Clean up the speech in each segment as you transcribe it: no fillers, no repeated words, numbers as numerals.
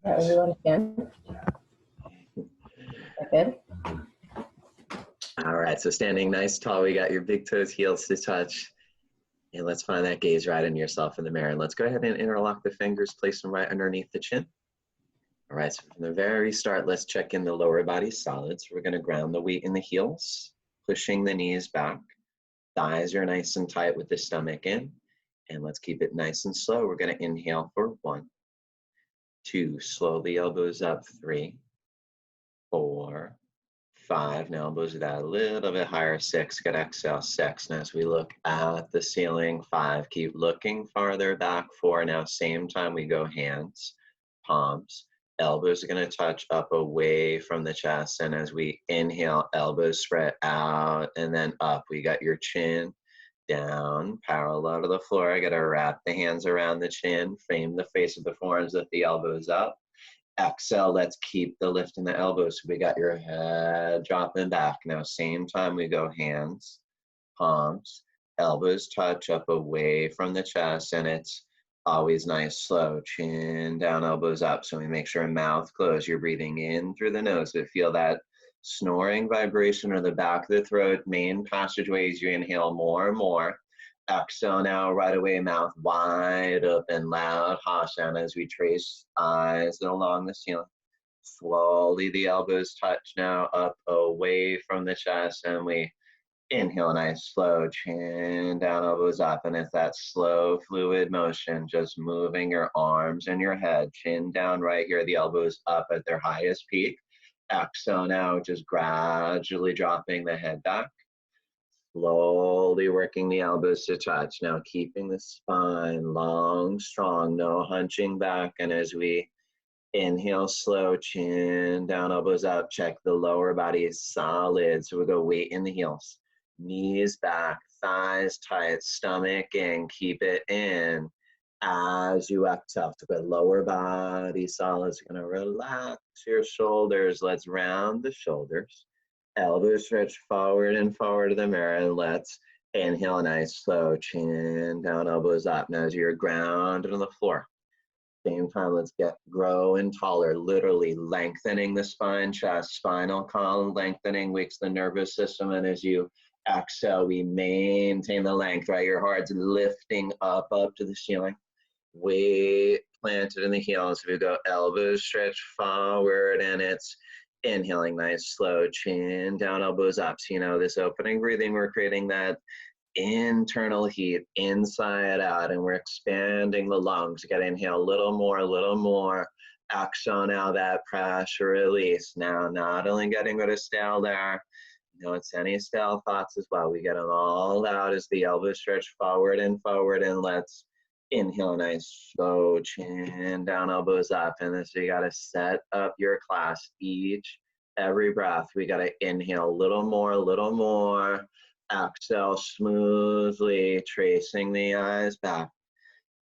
Yeah, you want to stand? Good. All right, so standing nice tall, we got your big toes, heels to touch. And let's find that gaze right in yourself in the mirror. And let's go ahead and interlock the fingers, place them right underneath the chin. All right, so from the very start, let's check in the lower body solid. So we're gonna ground the weight in the heels, pushing the knees back. Thighs are nice and tight with the stomach in. And let's keep it nice and slow. We're gonna inhale for 1, 2, slow the elbows up, 3, 4, 5, now elbows that a little bit higher, 6, good exhale, 6. And as we look at the ceiling, 5, keep looking farther back, 4, now same time we go hands, palms, elbows are gonna touch up away from the chest. And as we inhale, elbows spread out and then up. We got your chin down, parallel to the floor. I gotta wrap the hands around the chin, frame the face of the forearms, lift the elbows up. Exhale, let's keep the lift in the elbows. So we got your head dropping back. Now, same time we go hands, palms, elbows touch up away from the chest, and it's always nice, slow, chin down, elbows up. So we make sure mouth closed. You're breathing in through the nose, but feel that snoring vibration or the back of the throat, main passageways. You inhale more and more. Exhale now, right away, mouth wide open, loud Hashan as we trace eyes along the ceiling. Slowly the elbows touch now up away from the chest, and we inhale, nice slow, chin down, elbows up. And it's that slow fluid motion, just moving your arms and your head, chin down right here, the elbows up at their highest peak. Exhale now, just gradually dropping the head back. Slowly working the elbows to touch. Now keeping the spine long, strong, no hunching back. And as we inhale, slow, chin down, elbows up, check the lower body is solid. So we'll go weight in the heels. Knees back, thighs tight, stomach in, keep it in. As you exhale, to the lower body solid. So you're gonna relax your shoulders. Let's round the shoulders. Elbows stretch forward and forward to the mirror, and let's inhale, nice slow, chin down, elbows up. Now as you're grounded on the floor, same time, let's get growing taller, literally lengthening the spine, chest, spinal column lengthening, wakes the nervous system. And as you exhale, we maintain the length, right? Your heart's lifting up to the ceiling. Weight planted in the heels. We go elbows stretch forward, and it's inhaling, nice, slow, chin down, elbows up. So, you know, this opening breathing, we're creating that internal heat inside out, and we're expanding the lungs. You got to inhale a little more, a little more. Exhale now, that pressure release. Now, not only getting rid of stale there, you know, it's any stale thoughts as well. We get them all out as the elbows stretch forward, and let's inhale, nice, slow, chin down, elbows up. And then so you got to set up your class every breath. We got to inhale a little more, a little more. Exhale smoothly, tracing the eyes back.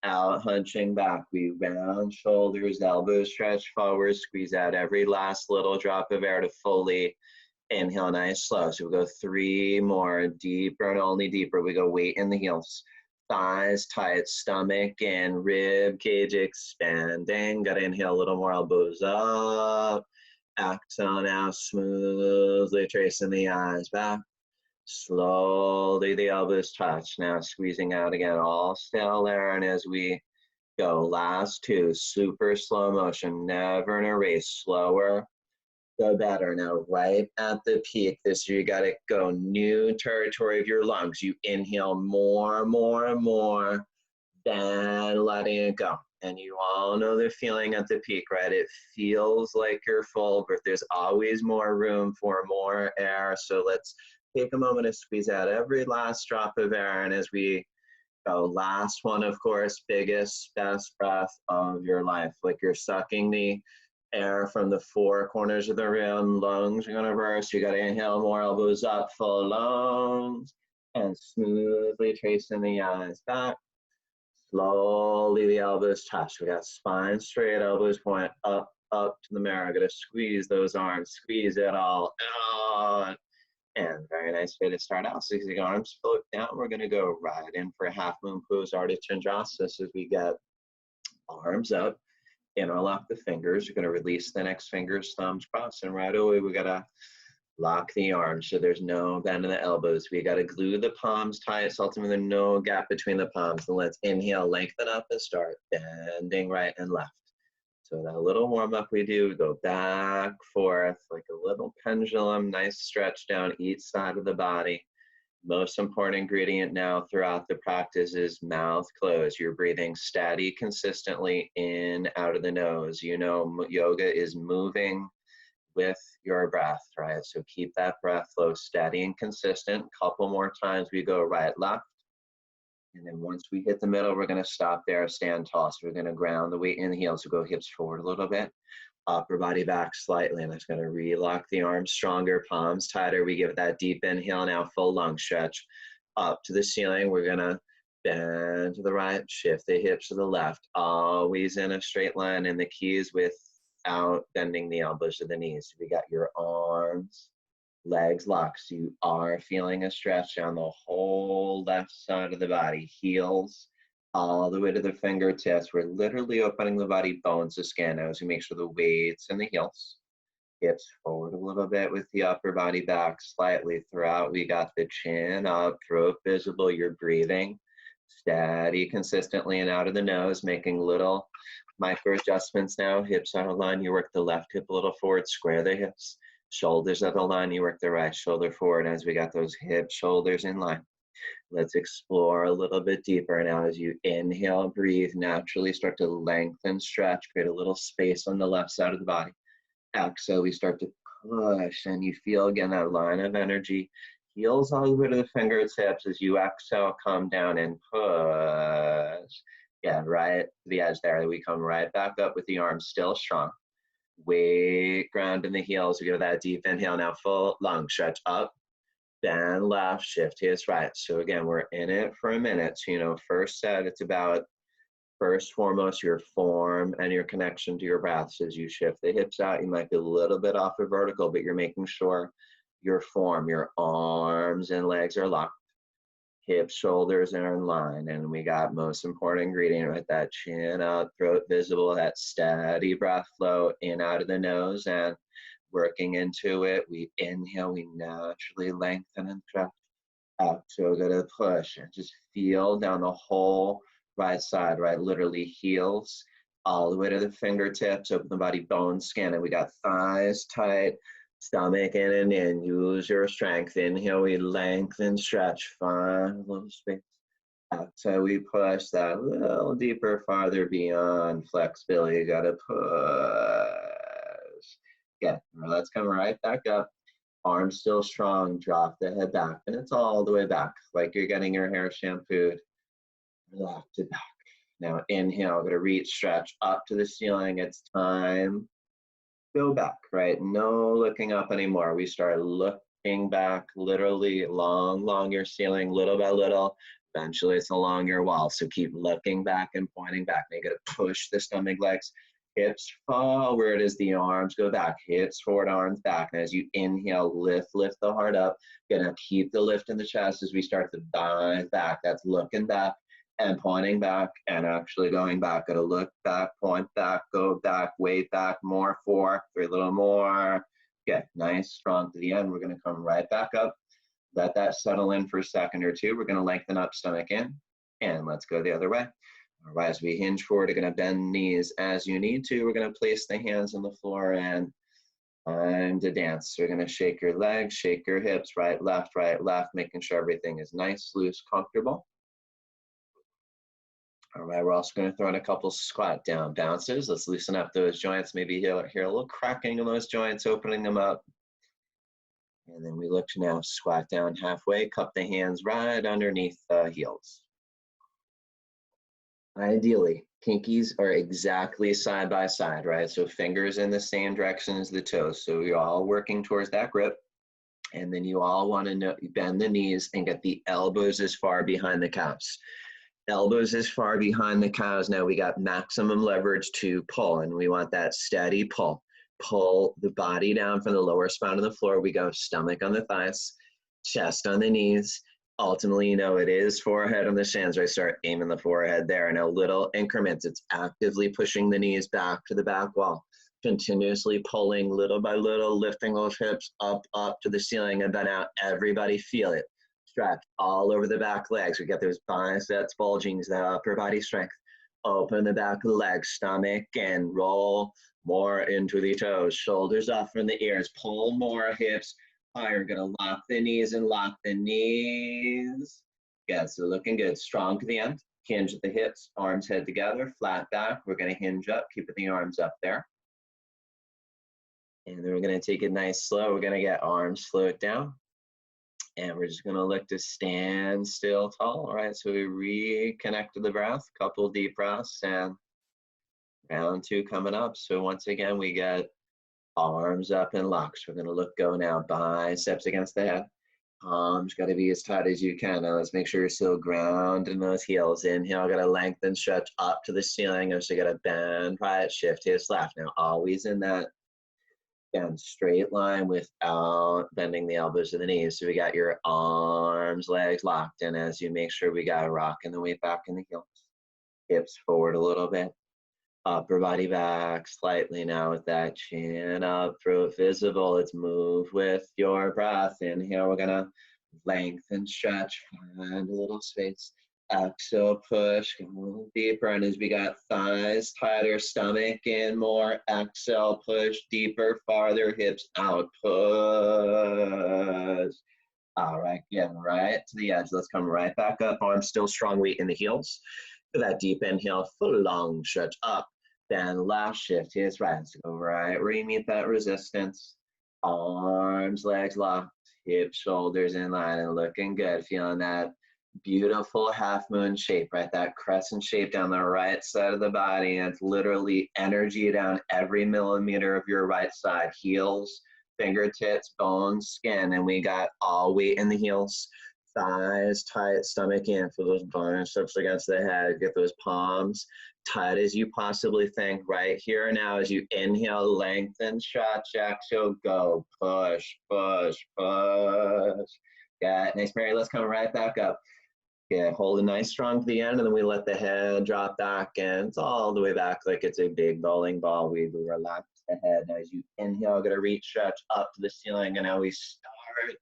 Out, hunching back. We round shoulders, elbows stretch forward, squeeze out every last little drop of air to fully inhale, nice, slow. So we go 3 more, deeper and only deeper. We go weight in the heels. Thighs tight, stomach in, rib cage expanding. Gotta inhale a little more, elbows up. Exhale now, smoothly tracing the eyes back. Slowly the elbows touch. Now squeezing out again, all stale air. And as we go, last 2, super slow motion, never in a race, slower, the better. Now right at the peak, this you gotta go new territory of your lungs. You inhale more, more, more, then letting it go. And you all know the feeling at the peak, right? It feels like you're full, but there's always more room for more air. So let's take a moment to squeeze out every last drop of air. And as we go, last one, of course, biggest, best breath of your life. Like you're sucking the air from the 4 corners of the room. Lungs are gonna burst. You gotta inhale more, elbows up, full lungs, and smoothly tracing the eyes back. Slowly the elbows touch. We got spine straight, elbows point up to the mirror. Gotta squeeze those arms, squeeze it all out. And very nice way to start out. So the arms float down. We're gonna go right in for a half moon pose, Ardha Chandrasana, as we get arms up, Interlock the fingers. You're going to release the next fingers, thumbs crossed, and right away we got to lock the arms so there's no bend in the elbows. We got to glue the palms tight so ultimately there's no gap between the palms. And let's inhale, lengthen up and start bending right and left. So that little warm up we do, we go back, forth, like a little pendulum, nice stretch down each side of the body. Most important ingredient now throughout the practice is mouth closed. You're breathing steady, consistently in, out of the nose. You know, yoga is moving with your breath, right? So keep that breath flow steady and consistent. Couple more times we go right, left. And then once we hit the middle, we're gonna stop there, stand tall. So we're gonna ground the weight in the heels. So go hips forward a little bit, upper body back slightly. And I'm just gonna relock the arms stronger, palms tighter. We give it that deep inhale now, full lung stretch. Up to the ceiling, we're gonna bend to the right, shift the hips to the left. Always in a straight line, and the key is without bending the elbows to the knees. So we got your arms, legs locked. So you are feeling a stretch down the whole left side of the body, heels all the way to the fingertips. We're literally opening the body bones to scan as we make sure the weight's in the heels. Hips forward a little bit with the upper body back slightly throughout. We got the chin up, throat visible. You're breathing steady, consistently, and out of the nose, making little micro adjustments now. Hips out of line. You work the left hip a little forward, square the hips. Shoulders out of line. You work the right shoulder forward as we got those hips, shoulders in line. Let's explore a little bit deeper now. As you inhale, breathe, naturally start to lengthen, stretch, create a little space on the left side of the body. Exhale, we start to push, and you feel again that line of energy. Heels all the way to the fingertips. As you exhale, come down and push. Yeah, right to the edge there. We come right back up with the arms still strong. Weight ground in the heels. We go that deep inhale now, full lung stretch up, bend left, shift hips right. So again, we're in it for a minute. So, you know, first set, it's about first foremost your form and your connection to your breath. So as you shift the hips out, you might be a little bit off of vertical, but you're making sure your form, your arms and legs are locked. Hips, shoulders are in line, and we got most important ingredient, right? That chin up, throat visible, that steady breath flow in out of the nose, and working into it. We inhale, we naturally lengthen and stretch. Out, so go to push and just feel down the whole right side, right? Literally heels all the way to the fingertips, open the body, bones scan, and we got thighs tight. Stomach in and in, use your strength. Inhale, we lengthen, stretch, find a little space. Exhale, we push that a little deeper, farther beyond flexibility. You gotta push. Yeah, let's come right back up. Arms still strong, drop the head back, and it's all the way back, like you're getting your hair shampooed. Relax it back. Now inhale, gonna reach, stretch up to the ceiling. It's time. Go back, right? No looking up anymore. We start looking back, literally along your ceiling, little by little. Eventually it's along your wall. So keep looking back and pointing back. Now you gotta push the stomach, legs, hips forward as the arms go back. Hips forward, arms back. And as you inhale, lift the heart up. Gonna keep the lift in the chest as we start to dive back. That's looking back and pointing back and actually going back. Gotta look back, point back, go back, weight back, more, 4, 3, a little more. Okay, nice, strong to the end. We're gonna come right back up. Let that settle in for a second or two. We're gonna lengthen up, stomach in, and let's go the other way. All right, as we hinge forward, you're gonna bend knees as you need to. We're gonna place the hands on the floor and time to dance. So you're gonna shake your legs, shake your hips, right, left, making sure everything is nice, loose, comfortable. All right, we're also going to throw in a couple squat down bounces. Let's loosen up those joints. Maybe hear a little cracking in those joints, opening them up. And then we look to now squat down halfway, cup the hands right underneath the heels. Ideally, pinkies are exactly side by side, right? So fingers in the same direction as the toes. So you're all working towards that grip. And then you all want to bend the knees and get the elbows as far behind the calves. Elbows as far behind the calves. Now we got maximum leverage to pull, and we want that steady pull. Pull the body down from the lower spine to the floor. We go stomach on the thighs, chest on the knees, Ultimately, you know, it is forehead on the shins, right? Start aiming the forehead there. And now little increments, it's actively pushing the knees back to the back wall, continuously pulling little by little, lifting those hips up to the ceiling, and then out. Everybody feel it. Stretch all over the back legs. We get those biceps bulging, that upper body strength. Open the back of the legs, stomach, and roll more into the toes. Shoulders up from the ears. Pull more hips higher. Gonna lock the knees and lock the knees. Yeah, so looking good. Strong to the end. Hinge at the hips, arms head together, flat back. We're gonna hinge up, keeping the arms up there. And then we're gonna take it nice slow. We're gonna get arms slowed down. And we're just gonna look to stand still tall. All right, so we reconnect to the breath, couple deep breaths, and round 2 coming up. So once again, we get arms up and locks. We're gonna look go now, biceps against the head. Palms gotta be as tight as you can. Now let's make sure you're still grounding those heels. Inhale, gotta lengthen, stretch up to the ceiling. So you gotta bend, right, shift, hips left. Now always in that, again, straight line without bending the elbows to the knees. So we got your arms, legs locked in as you make sure we got rocking the weight back in the heels. Hips forward a little bit. Upper body back slightly now with that chin up, throat visible. Let's move with your breath. Inhale, we're gonna lengthen, stretch, find a little space. Exhale, push, get a little deeper. And as we got thighs tighter, stomach in more. Exhale, push deeper, farther, hips out, push. All right, again, right to the edge. Let's come right back up. Arms still strong, weight in the heels. For that deep inhale, full long stretch up. Then left, shift, hips right. Let's go right where you meet that resistance. Arms, legs locked, hips, shoulders in line, and looking good. Feeling that beautiful half moon shape, right? That crescent shape down the right side of the body. And it's literally energy down every millimeter of your right side. Heels, fingertips, bones, skin. And we got all weight in the heels. Thighs tight, stomach in for those biceps against the head. Get those palms tight as you possibly think. Right here now as you inhale, lengthen, stretch, exhale, go. Push, push, push. Yeah, nice, Mary. Let's come right back up. Yeah, hold it nice, strong to the end, and then we let the head drop back, and it's all the way back like it's a big bowling ball. We relax the head. Now as you inhale, gonna reach, stretch up to the ceiling, and now we start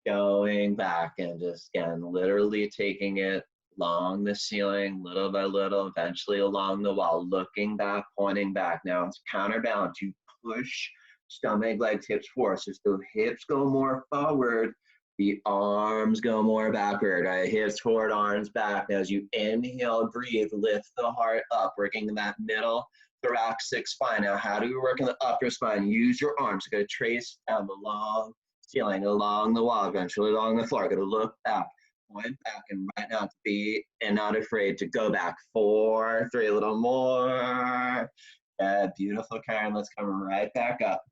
going back and just, again, literally taking it along the ceiling, little by little, eventually along the wall, looking back, pointing back. Now it's counterbalance. You push stomach, legs, hips forward. So the hips go more forward, the arms go more backward, right? Hips forward, arms back. Now as you inhale, breathe, lift the heart up, working that middle thoracic spine. Now how do we work in the upper spine? Use your arms. Go trace down the long ceiling, along the wall, eventually along the floor. Gonna look back, point back, and right now to be and not afraid to go back. 4, 3, a little more. Yeah, beautiful, Karen. Let's come right back up.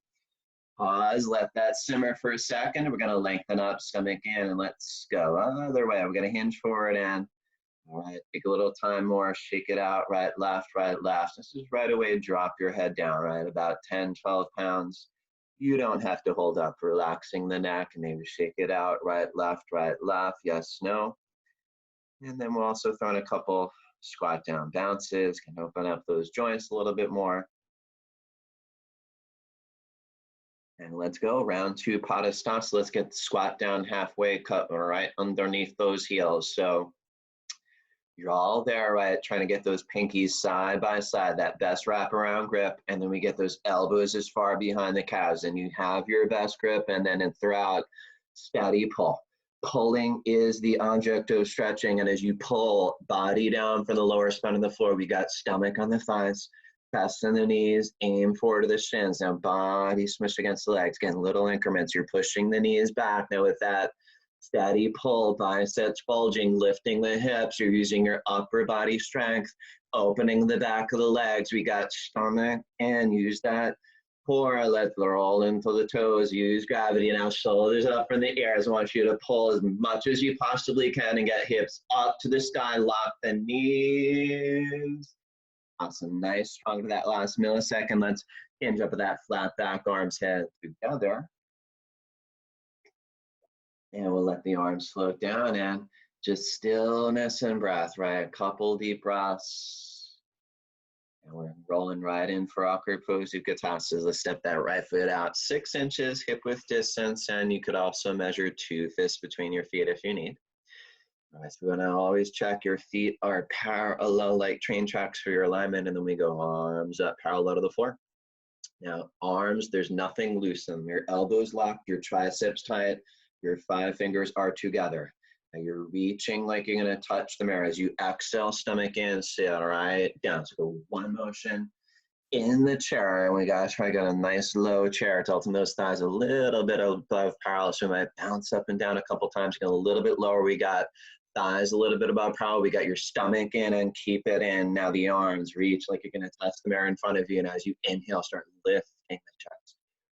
Pause, let that simmer for a second. We're gonna lengthen up, stomach in, and let's go other way. We're gonna hinge forward and, all right, take a little time more, shake it out, right, left, right, left. This is right away, drop your head down, right, about 10, 12 pounds. You don't have to hold up, relaxing the neck, and maybe shake it out, right, left, yes, no. And then we'll also throw in a couple squat down bounces, can open up those joints a little bit more. And let's go, round 2, Padasana. Let's get the squat down halfway, cut right underneath those heels. So you're all there, right? Trying to get those pinkies side by side, that best wraparound grip. And then we get those elbows as far behind the calves. And you have your best grip. And then throughout, steady pull. Pulling is the object of stretching. And as you pull, body down from the lower spine of the floor, we got stomach on the thighs, chest in the knees, aim forward to the shins. Now body smushed against the legs. Again, little increments. You're pushing the knees back. Now with that steady pull, biceps bulging, lifting the hips. You're using your upper body strength, opening the back of the legs. We got stomach and use that core. Let's roll into the toes. Use gravity. Now shoulders up in the air. I want you to pull as much as you possibly can and get hips up to the sky. Lock the knees. Awesome. Nice. Strong for that last millisecond. Let's hinge up with that flat back, arms head together. And we'll let the arms float down and just stillness and breath, right? A couple deep breaths. And we're rolling right in for awkward pose utkatasana. Let's step that right foot out 6 inches hip width distance, and you could also measure 2 fists between your feet if you need. All right, so we're gonna always check your feet are parallel like train tracks for your alignment, and then we go arms up parallel to the floor. Now, arms, there's nothing loose in them. Your elbows locked, your triceps tight, your 5 fingers are together. Now you're reaching like you're gonna touch the mirror. As you exhale, stomach in, sit right down. So go one motion in the chair, and we gotta try to get a nice low chair to open those thighs a little bit above parallel. So we might bounce up and down a couple times, get a little bit lower. We got thighs a little bit above parallel. We got your stomach in and keep it in. Now the arms reach like you're gonna touch the mirror in front of you. And as you inhale, start lifting the chest,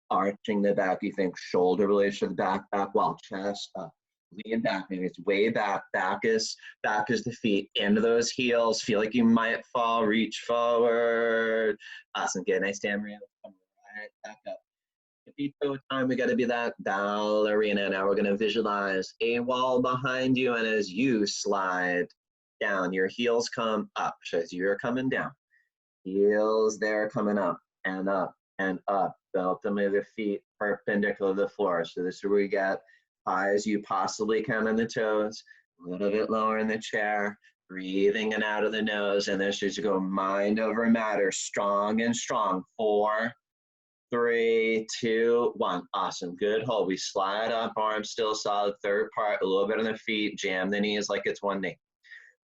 arching the back. You think shoulder blades to the back wall, chest up. Lean back, maybe it's way back. Back is the feet. Into those heels. Feel like you might fall. Reach forward. Awesome. Get a nice tamarind. Come right back up. Tippy toe time. We got to be that ballerina. Now we're going to visualize a wall behind you, and as you slide down, your heels come up. So as you're coming down, heels there coming up and up and up. Ultimately, the feet perpendicular to the floor. So this is where we get high as you possibly can on the toes, a little bit lower in the chair, breathing in out of the nose, and this is to go mind over matter, strong and strong. 4, 3, 2, 1. Awesome. Good hold. We slide up, arms still solid. Third part, a little bit on the feet, jam the knees like it's one knee.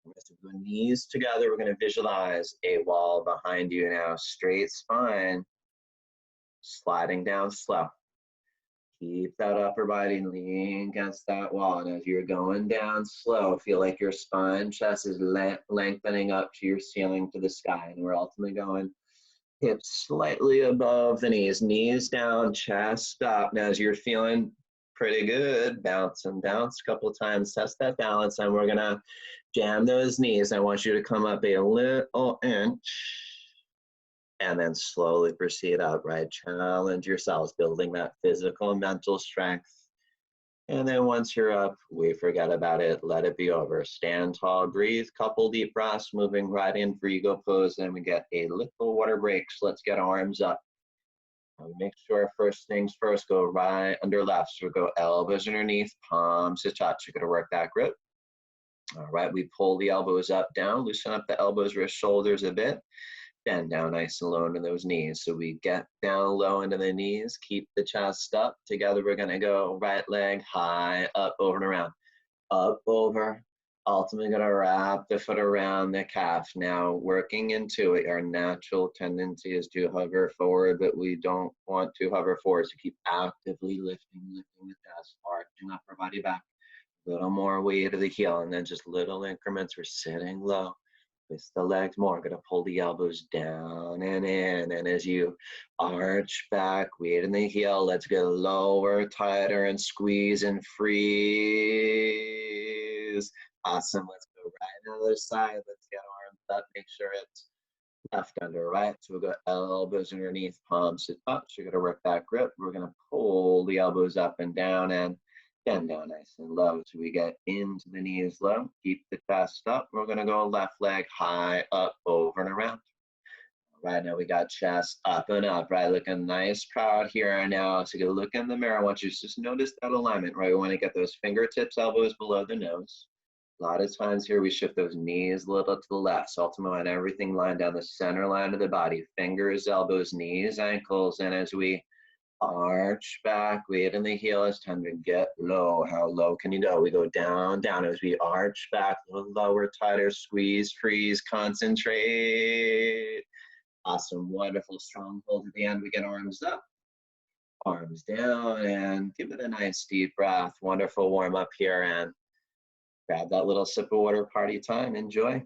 So the knees together, we're going to visualize a wall behind you now, straight spine, sliding down slow. Keep that upper body lean against that wall. And as you're going down slow, feel like your spine, chest is lengthening up to your ceiling, to the sky. And we're ultimately going hips slightly above the knees, knees down, chest up. Now, as you're feeling pretty good, bounce and bounce a couple of times, test that balance. And we're going to jam those knees. I want you to come up a little inch. And then slowly proceed up, right? Challenge yourselves, building that physical and mental strength. And then once you're up, we forget about it, let it be over. Stand tall, breathe, couple deep breaths, moving right in for ego pose, and we get a little water break. So let's get arms up. Make sure first things first, go right under left. So go elbows underneath, palms to touch. You're gonna work that grip. All right, we pull the elbows up, down, loosen up the elbows, wrist, shoulders a bit. Bend down nice and low into those knees. So we get down low into the knees, keep the chest up. Together we're gonna go right leg high, up, over and around. Up, over, ultimately gonna wrap the foot around the calf. Now working into it, our natural tendency is to hover forward, but we don't want to hover forward. So keep actively lifting the chest, arching upper body back. A little more weight of the heel, and then just little increments. We're sitting low. Twist the legs more. Gonna pull the elbows down and in. And as you arch back, weight in the heel, let's go lower, tighter, and squeeze and freeze. Awesome. Let's go right on the other side. Let's get arms up. Make sure it's left under right. So we'll go elbows underneath, palms to touch. You're gonna work that grip. We're gonna pull the elbows up and down and bend down nice and low. So we get into the knees low. Keep the chest up. We're gonna go left leg high, up, over and around. Right now we got chest up and up, right? Looking nice, proud here and now. So you look in the mirror. I want you to just notice that alignment, right? We want to get those fingertips, elbows below the nose. A lot of times here we shift those knees a little to the left. So ultimately want everything lined down the center line of the body. Fingers, elbows, knees, ankles. And as we arch back, weight in the heel, it's time to get low. How low can you go? We go down, down as we arch back, a little lower, tighter, squeeze, freeze, concentrate. Awesome, wonderful, strong hold at the end. We get arms up, arms down, and give it a nice deep breath. Wonderful warm up here, and grab that little sip of water, party time. Enjoy.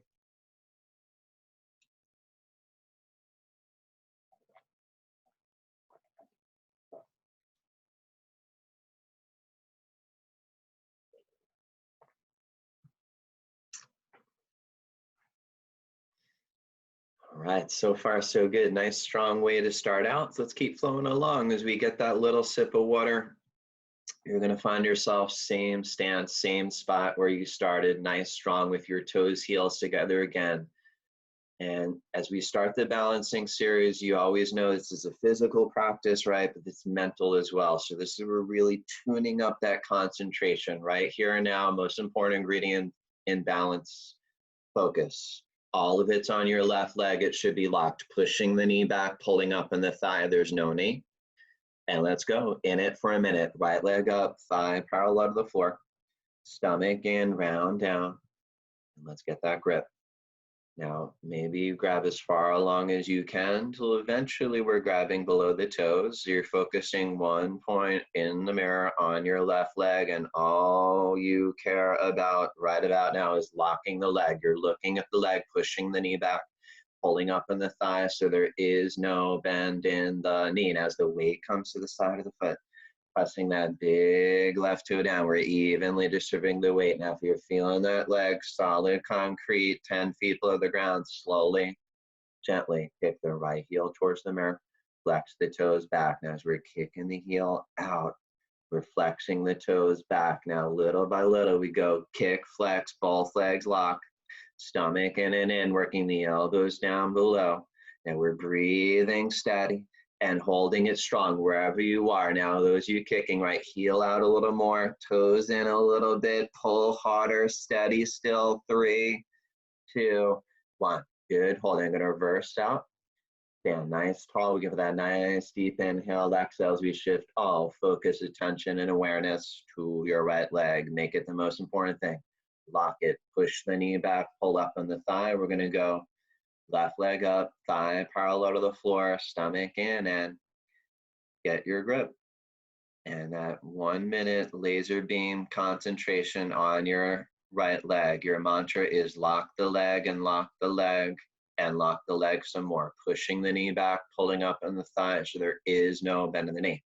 All right, so far so good. Nice strong way to start out. So let's keep flowing along as we get that little sip of water. You're gonna find yourself same stance, same spot where you started, nice, strong with your toes, heels together again. And as we start the balancing series, you always know this is a physical practice, right? But it's mental as well. So this is, we're really tuning up that concentration right here and now. Most important ingredient in balance, focus. All of it's on your left leg. It should be locked, pushing the knee back, pulling up in the thigh. There's no knee. And let's go in it for a minute. Right leg up, thigh parallel to the floor. Stomach in, round down. And let's get that grip. Now, maybe you grab as far along as you can till eventually we're grabbing below the toes. You're focusing one point in the mirror on your left leg, and all you care about right about now is locking the leg. You're looking at the leg, pushing the knee back, pulling up in the thigh so there is no bend in the knee. And as the weight comes to the side of the foot, pressing that big left toe down, we're evenly distributing the weight. Now, if you're feeling that leg, solid concrete, 10 feet below the ground, slowly, gently kick the right heel towards the mirror, flex the toes back. Now, as we're kicking the heel out, we're flexing the toes back. Now, little by little, we go kick, flex, both legs lock, stomach in and in, working the elbows down below. And we're breathing steady and holding it strong wherever you are. Now, those you kicking, right, heel out a little more, toes in a little bit, pull harder, steady still, 3, 2, 1. Good, hold it. I'm gonna reverse out. Stand nice, tall. We give that nice deep inhale, exhale as we shift all focus, attention, and awareness to your right leg. Make it the most important thing. Lock it, push the knee back, pull up on the thigh. We're gonna go left leg up, thigh parallel to the floor, stomach in, and get your grip. And that 1 minute laser beam concentration on your right leg. Your mantra is lock the leg and lock the leg and lock the leg some more. Pushing the knee back, pulling up on the thigh so there is no bend in the knee.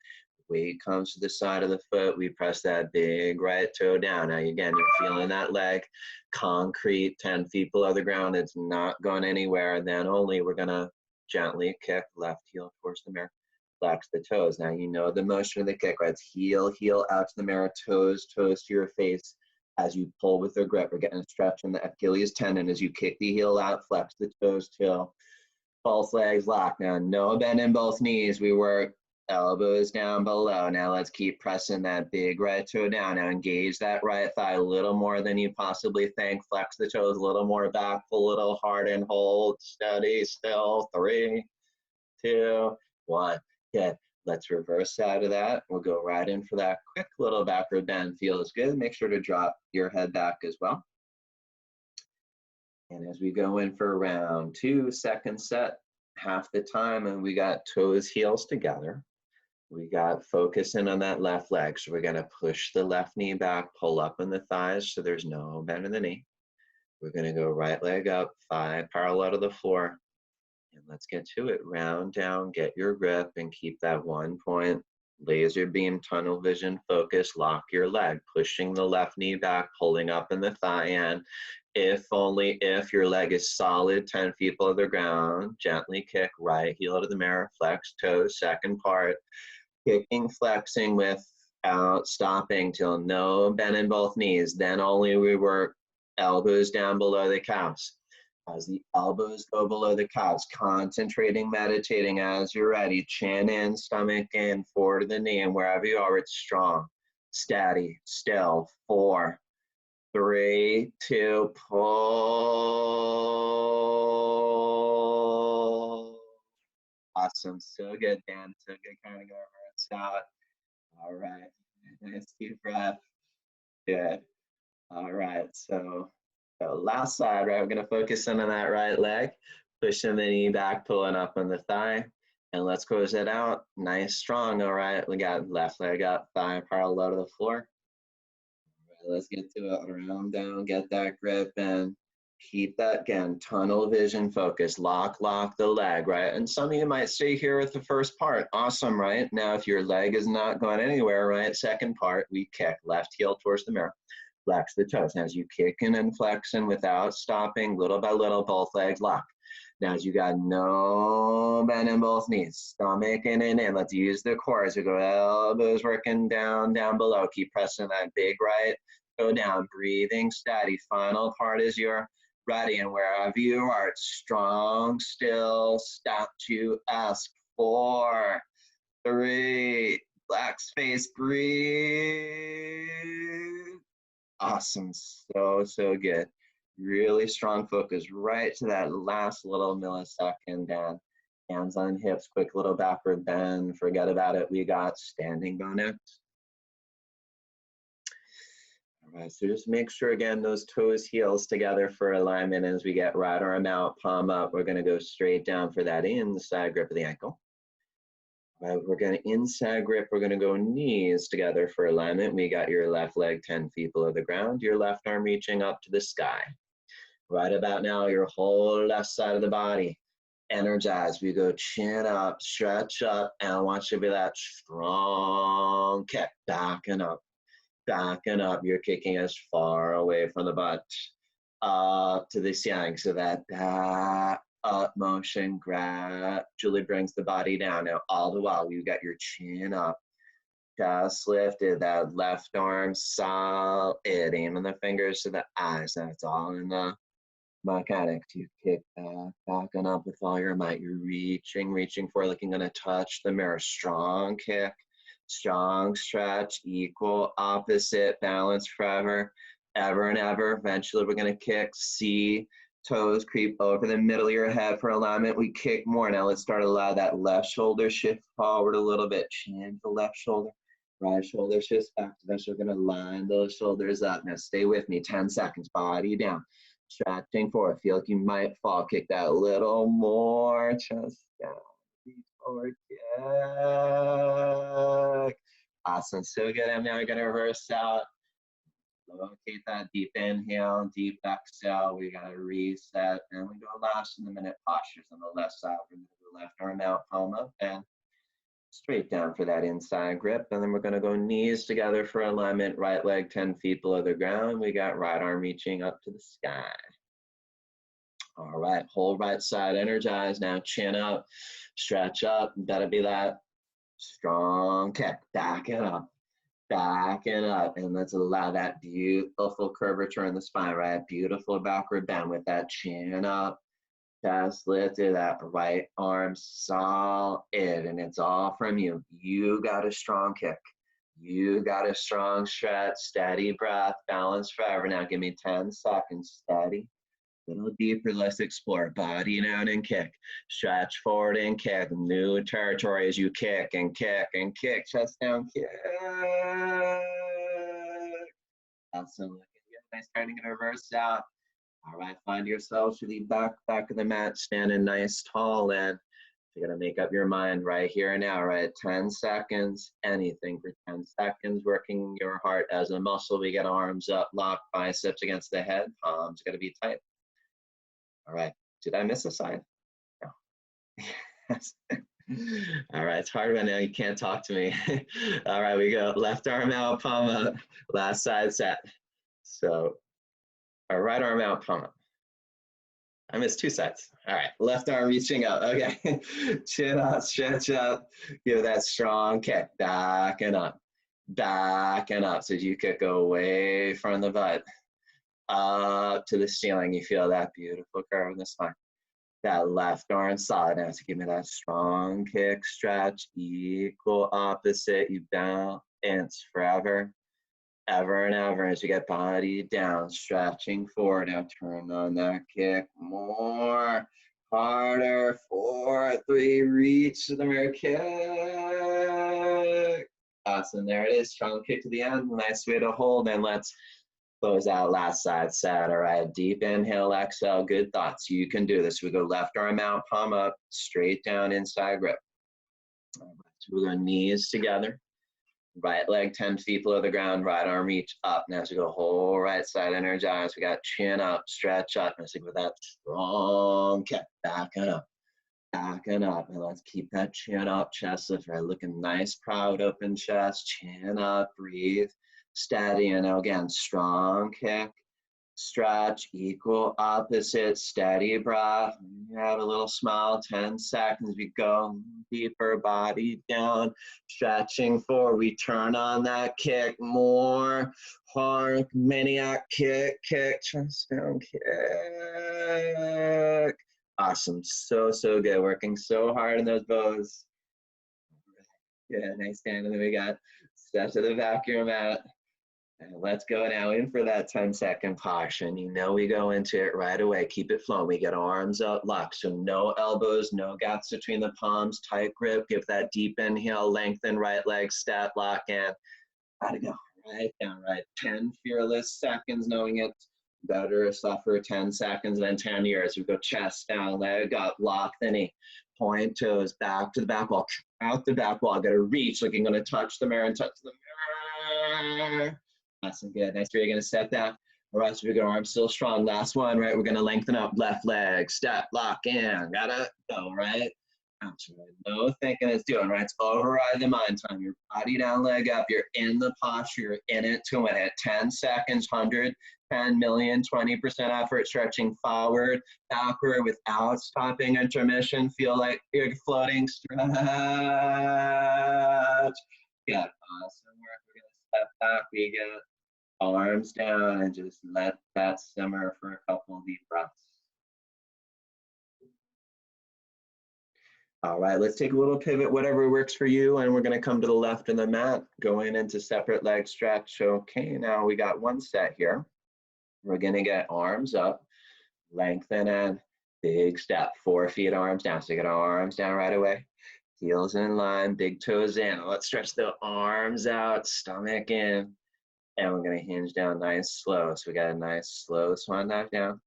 Weight comes to the side of the foot, we press that big right toe down. Now again, you're feeling that leg, concrete, 10 feet below the ground, it's not going anywhere. Then only we're gonna gently kick left heel towards the mirror, flex the toes. Now you know the motion of the kick, right? It's heel, heel out to the mirror, toes, toes to your face. As you pull with the grip, we're getting a stretch in the Achilles tendon. As you kick the heel out, flex the toes till both legs lock. Now no bend in both knees, we work elbows down below. Now let's keep pressing that big right toe down. Now engage that right thigh a little more than you possibly think. Flex the toes a little more back, pull a little hard and hold. Steady, still, 3, 2, 1. Good. Let's reverse out of that. We'll go right in for that quick little backward bend. Feels good. Make sure to drop your head back as well. And as we go in for round 2, second set, half the time, and we got toes, heels together. We got focusing on that left leg. So we're gonna push the left knee back, pull up in the thighs so there's no bend in the knee. We're gonna go right leg up, thigh parallel to the floor. And let's get to it. Round down, get your grip, and keep that 1 point. Laser beam, tunnel vision, focus, lock your leg, pushing the left knee back, pulling up in the thigh end. If only if your leg is solid, 10 feet below the ground, gently kick right heel to the mirror, flex toes, second part. Kicking, flexing without stopping till no bend in both knees. Then only we work elbows down below the calves. As the elbows go below the calves, concentrating, meditating as you're ready. Chin in, stomach in, forward to the knee, and wherever you are, it's strong, steady, still. 4, 3, 2, pull. Awesome, so good, Dan. So good, kind of go reverse out. All right, nice deep breath. Good. All right, so last side, right? We're gonna focus in on that right leg, pushing the knee back, pulling up on the thigh, and let's close it out. Nice, strong. All right, we got left leg up, thigh parallel to the floor. All right, let's get to it. Round down, get that grip, and keep that, again, tunnel vision focus. Lock the leg, right? And some of you might stay here with the first part. Awesome, right? Now, if your leg is not going anywhere, right? Second part, we kick left heel towards the mirror. Flex the toes. As you kick in and flex in without stopping, little by little, both legs lock. Now as you got no bend in both knees, stomach in and in. Let's use the core as we go elbows working down, down below. Keep pressing that big right, go down, breathing steady. Final part is your ready, and wherever you are, strong, still, stop to ask. 4, 3, black space, breathe. Awesome, so good. Really strong focus right to that last little millisecond down. Hands on hips, quick little backward bend, forget about it. We got standing bow next. All right, so just make sure again, those toes, heels together for alignment as we get right arm out, palm up. We're gonna go straight down for that inside grip of the ankle. All right, we're gonna inside grip, we're gonna go knees together for alignment. We got your left leg 10 feet below the ground, your left arm reaching up to the sky. Right about now, your whole left side of the body energized. We go chin up, stretch up, and I want you to be that strong kick, backing up, backing up. You're kicking as far away from the butt, up to the ceiling, so that up motion gradually brings the body down. Now, all the while, you got your chin up, chest lifted, that left arm solid, aiming the fingers to the eyes. Now, it's all in the mechanics. You kick back, backing up with all your might. You're reaching for, like you're gonna touch the mirror. Strong kick, strong stretch, equal, opposite, balance forever, ever and ever. Eventually we're gonna kick, see, toes creep over the middle of your head for alignment. We kick more. Now let's start to allow that left shoulder shift forward a little bit. Chin to left shoulder, right shoulder shifts back. Eventually we're gonna line those shoulders up. Now stay with me, 10 seconds, body down. Stretching forward, feel like you might fall, kick that a little more, chest down, reach forward, kick. Awesome, so good. And now we're gonna reverse out, locate that deep inhale, deep exhale. We gotta reset, and we go last in the minute postures on the left side. We're gonna go left arm out, palm up, and straight down for that inside grip. And then we're gonna go knees together for alignment, right leg 10 feet below the ground. We got right arm reaching up to the sky. All right, whole right side energized. Now chin up, stretch up. Gotta be that strong kick, backing up, and let's allow that beautiful curvature in the spine, right? Beautiful backward bend with that chin up, chest lifted, that right arm solid, and it's all from you. You got a strong kick. You got a strong stretch, steady breath, balance forever. Now give me 10 seconds, steady. A little deeper, let's explore. Body down and kick. Stretch forward and kick. New territory as you kick and kick and kick. Chest down, kick. Awesome, looking good. Nice, starting to reverse out. All right, find yourself to the back of the mat, standing nice tall, and you're gonna make up your mind right here and now, right? 10 seconds, anything for 10 seconds, working your heart as a muscle. We get arms up, lock biceps against the head, palms gotta be tight. All right, did I miss a side? No. Yes. All right, it's hard right now, you can't talk to me. All right, we go left arm out, palm up, last side set. So our right arm out, palm up. I missed 2 sides. All right, left arm reaching up. Okay, chin up, stretch up. Give that strong kick, backing up. So you kick away from the butt, up to the ceiling. You feel that beautiful curve in the spine. That left arm solid. Now to give me that strong kick, stretch, equal, opposite. You balance forever, ever and ever as you get body down, stretching forward. Now turn on that kick more, harder. 4, 3, reach to the mirror, kick. Awesome, there it is. Strong kick to the end. Nice way to hold, and let's close out last side set. All right, deep inhale, exhale, good thoughts. You can do this. We go left arm out, palm up, straight down, inside grip. All right, so we go knees together. Right leg 10 feet below the ground, right arm reach up. Now as we go whole right side energized, we got chin up, stretch up. Now with that strong kick, backing up. And let's keep that chin up, chest lift, right? Looking nice, proud, open chest, chin up, breathe, steady. And now again, strong kick, Stretch, equal, opposite, steady breath. Have a little smile, 10 seconds. We go deeper, body down, stretching forward. We turn on that kick more. Hard, maniac kick, chest down, kick. Awesome, so good. Working so hard in those bows. Yeah, nice stand. And then we got step to the back of your mat. And let's go now in for that 10-second caution. You know we go into it right away. Keep it flowing. We get arms up, locked. So no elbows, no gaps between the palms, tight grip. Give that deep inhale, lengthen right leg, step, lock in. Gotta go right down, right. 10 fearless seconds, knowing it's better to suffer 10 seconds than 10 years. We go chest down, leg up, lock the knee. Point toes, back to the back wall, out the back wall. Gotta reach, like you're gonna touch the mirror and touch the mirror. Awesome, good. Nice. You're gonna step down. All right, so we got arms still strong. Last one, right? We're gonna lengthen up left leg, step, lock in. Gotta go, right? That's right. No thinking it's doing, right? It's override the mind time. Your body down, leg up. You're in the posture. You're in it to win it. 10 seconds, 100, 10 million, 20% effort, stretching forward, backward without stopping intermission. Feel like you're floating. Stretch. Yeah, awesome work. We're gonna step back. We get arms down and just let that simmer for a couple deep breaths. All right, let's take a little pivot, whatever works for you, and we're gonna come to the left of the mat, going into separate leg stretch. Okay, now we got one set here. We're gonna get arms up, lengthen and big step, 4 feet, arms down. So you get arms down right away. Heels in line, big toes in. Let's stretch the arms out, stomach in. And we're gonna hinge down nice, slow. So we got a nice, slow swan dive down.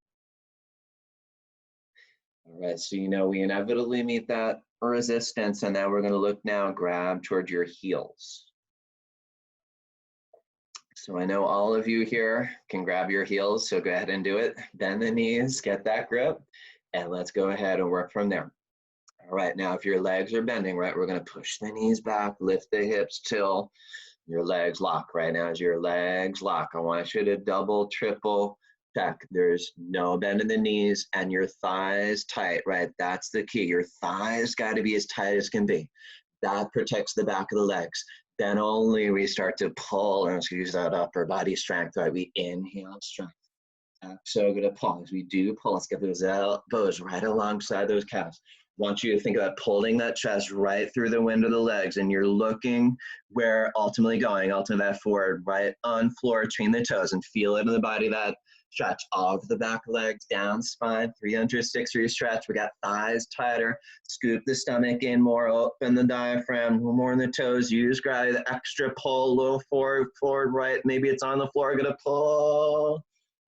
All right, so you know we inevitably meet that resistance, and now we're gonna look now, grab towards your heels. So I know all of you here can grab your heels, so go ahead and do it. Bend the knees, get that grip, and let's go ahead and work from there. All right, now if your legs are bending, right, we're gonna push the knees back, lift the hips till your legs lock. Right now as your legs lock, I want you to double, triple check. There's no bend in the knees and your thighs tight, right? That's the key. Your thighs got to be as tight as can be. That protects the back of the legs. Then only we start to pull and let's use that upper body strength, right? We inhale strength. So good to pull. As we do pull, let's get those elbows right alongside those calves. I want you to think about pulling that chest right through the wind of the legs, and you're looking where ultimately that forward, right on floor between the toes, and feel it in the body, that stretch off the back legs, down spine, 360 stretch. We got thighs tighter, scoop the stomach in more, open the diaphragm, more in the toes, use gravity, the extra pull, a little forward, right, maybe it's on the floor, gonna pull.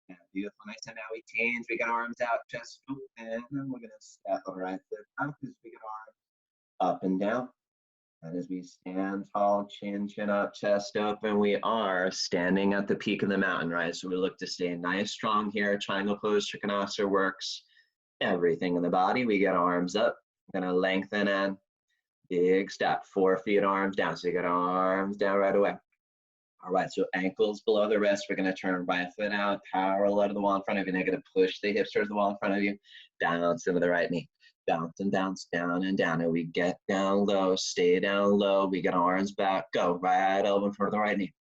Yeah, beautiful, nice. And now we change. We got arms out, chest open, and we're gonna step right foot up as we get arms up and down. And as we stand tall, chin up, chest open, we are standing at the peak of the mountain, right? So we look to stay nice, strong here. Triangle pose, Trikonasana works everything in the body. We get arms up, gonna lengthen and big step, 4 feet, arms down. So you got arms down right away. All right, so ankles below the wrist. We're gonna turn right foot out, parallel to the wall in front of you. Now you're gonna push the hips towards the wall in front of you, bounce into the right knee. Bounce and bounce, down and down. And we get down low, stay down low. We get arms back, go. Right elbow in front of the right knee.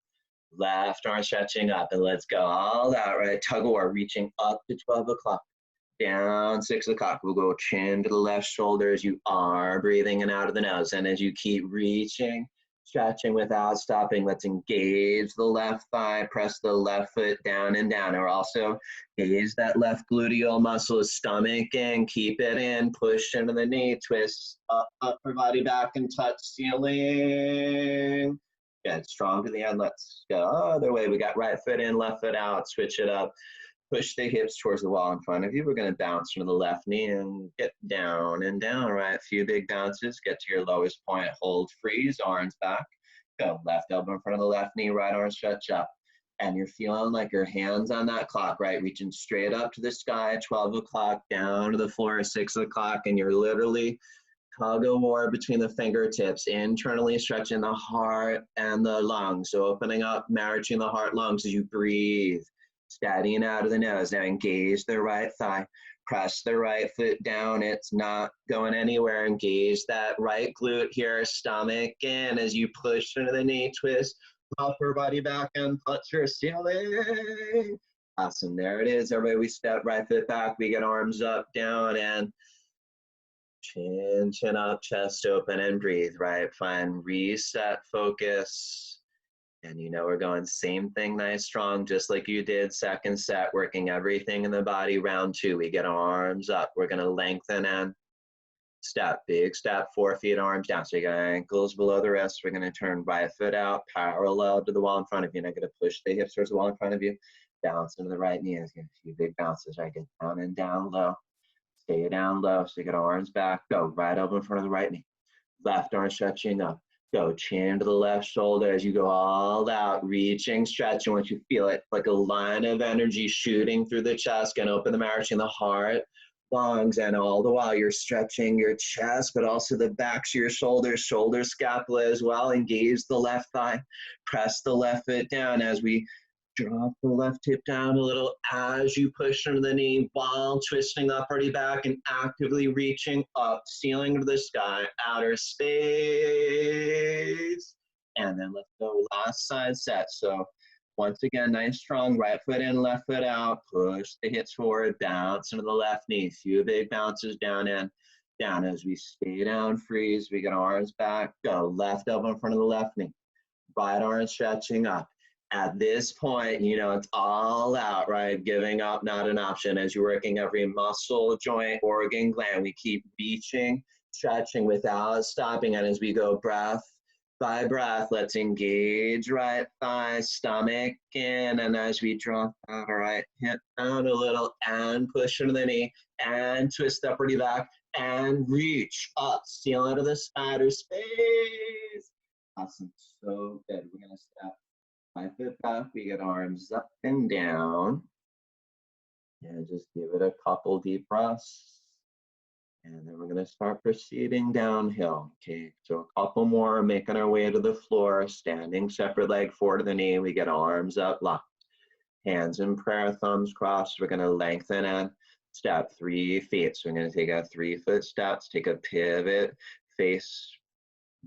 Left arm stretching up, and let's go all out, right? Tug of war, reaching up to 12 o'clock. Down 6 o'clock. We'll go chin to the left shoulder as you are breathing in out of the nose. And as you keep reaching, stretching without stopping, let's engage the left thigh, press the left foot down and down. And we're also engage that left gluteal muscle, stomach in, keep it in, push into the knee, twist up, upper body back and touch ceiling. Good, strong to the end. Let's go other way. We got right foot in, left foot out, switch it up. Push the hips towards the wall in front of you. We're gonna bounce from the left knee and get down and down, right? A few big bounces, get to your lowest point, hold, freeze, arms back. Go, left elbow in front of the left knee, right arm stretch up. And you're feeling like your hands on that clock, right? Reaching straight up to the sky, 12 o'clock, down to the floor, 6 o'clock, and you're literally tug of war between the fingertips, internally stretching the heart and the lungs. So opening up, marching the heart, lungs as you breathe. Steadying out of the nose. Now engage the right thigh. Press the right foot down. It's not going anywhere. Engage that right glute here. Stomach in as you push into the knee twist. Upper body back and touch your ceiling. Awesome. There it is. Everybody, we step right foot back. We get arms up, down, and chin up, chest open, and breathe, right? Find reset, focus. And you know we're going same thing, nice, strong, just like you did second set, working everything in the body. Round 2, we get arms up. We're going to lengthen and step, big step, 4 feet, arms down. So you got ankles below the wrist. We're going to turn right foot out, parallel to the wall in front of you. And I'm going to push the hips towards the wall in front of you. Bounce into the right knee. Get a few big bounces, right? Get down and down low. Stay down low. So you got arms back. Go right up in front of the right knee. Left arm stretching up. Go chin to the left shoulder as you go all out, reaching, stretching. Once you feel it, like a line of energy shooting through the chest, gonna open the marrow in the heart, lungs, and all the while you're stretching your chest, but also the backs of your shoulders, shoulder scapula as well. Engage the left thigh, press the left foot down as we drop the left hip down a little as you push into the knee while twisting up already back and actively reaching up, ceiling to the sky, outer space. And then let's go last side set. So once again, nice strong, right foot in, left foot out, push the hips forward, bounce into the left knee, few big bounces down and down as we stay down, freeze, we get arms back, go left elbow in front of the left knee, right arm stretching up. At this point, you know, it's all out, right? Giving up, not an option. As you're working every muscle, joint, organ, gland, we keep reaching, stretching without stopping. And as we go breath by breath, let's engage right thigh, stomach in. And as we drop that right hip down a little and push into the knee and twist upwardly back and reach up, seal into the spider space. Awesome, so good. We're gonna step 5 foot back, we get arms up and down. And just give it a couple deep breaths. And then we're gonna start proceeding downhill. Okay, so a couple more, making our way to the floor, standing separate leg forward to the knee. We get arms up, locked. Hands in prayer, thumbs crossed. We're gonna lengthen and step 3 feet. So we're gonna take a 3-foot steps, take a pivot, face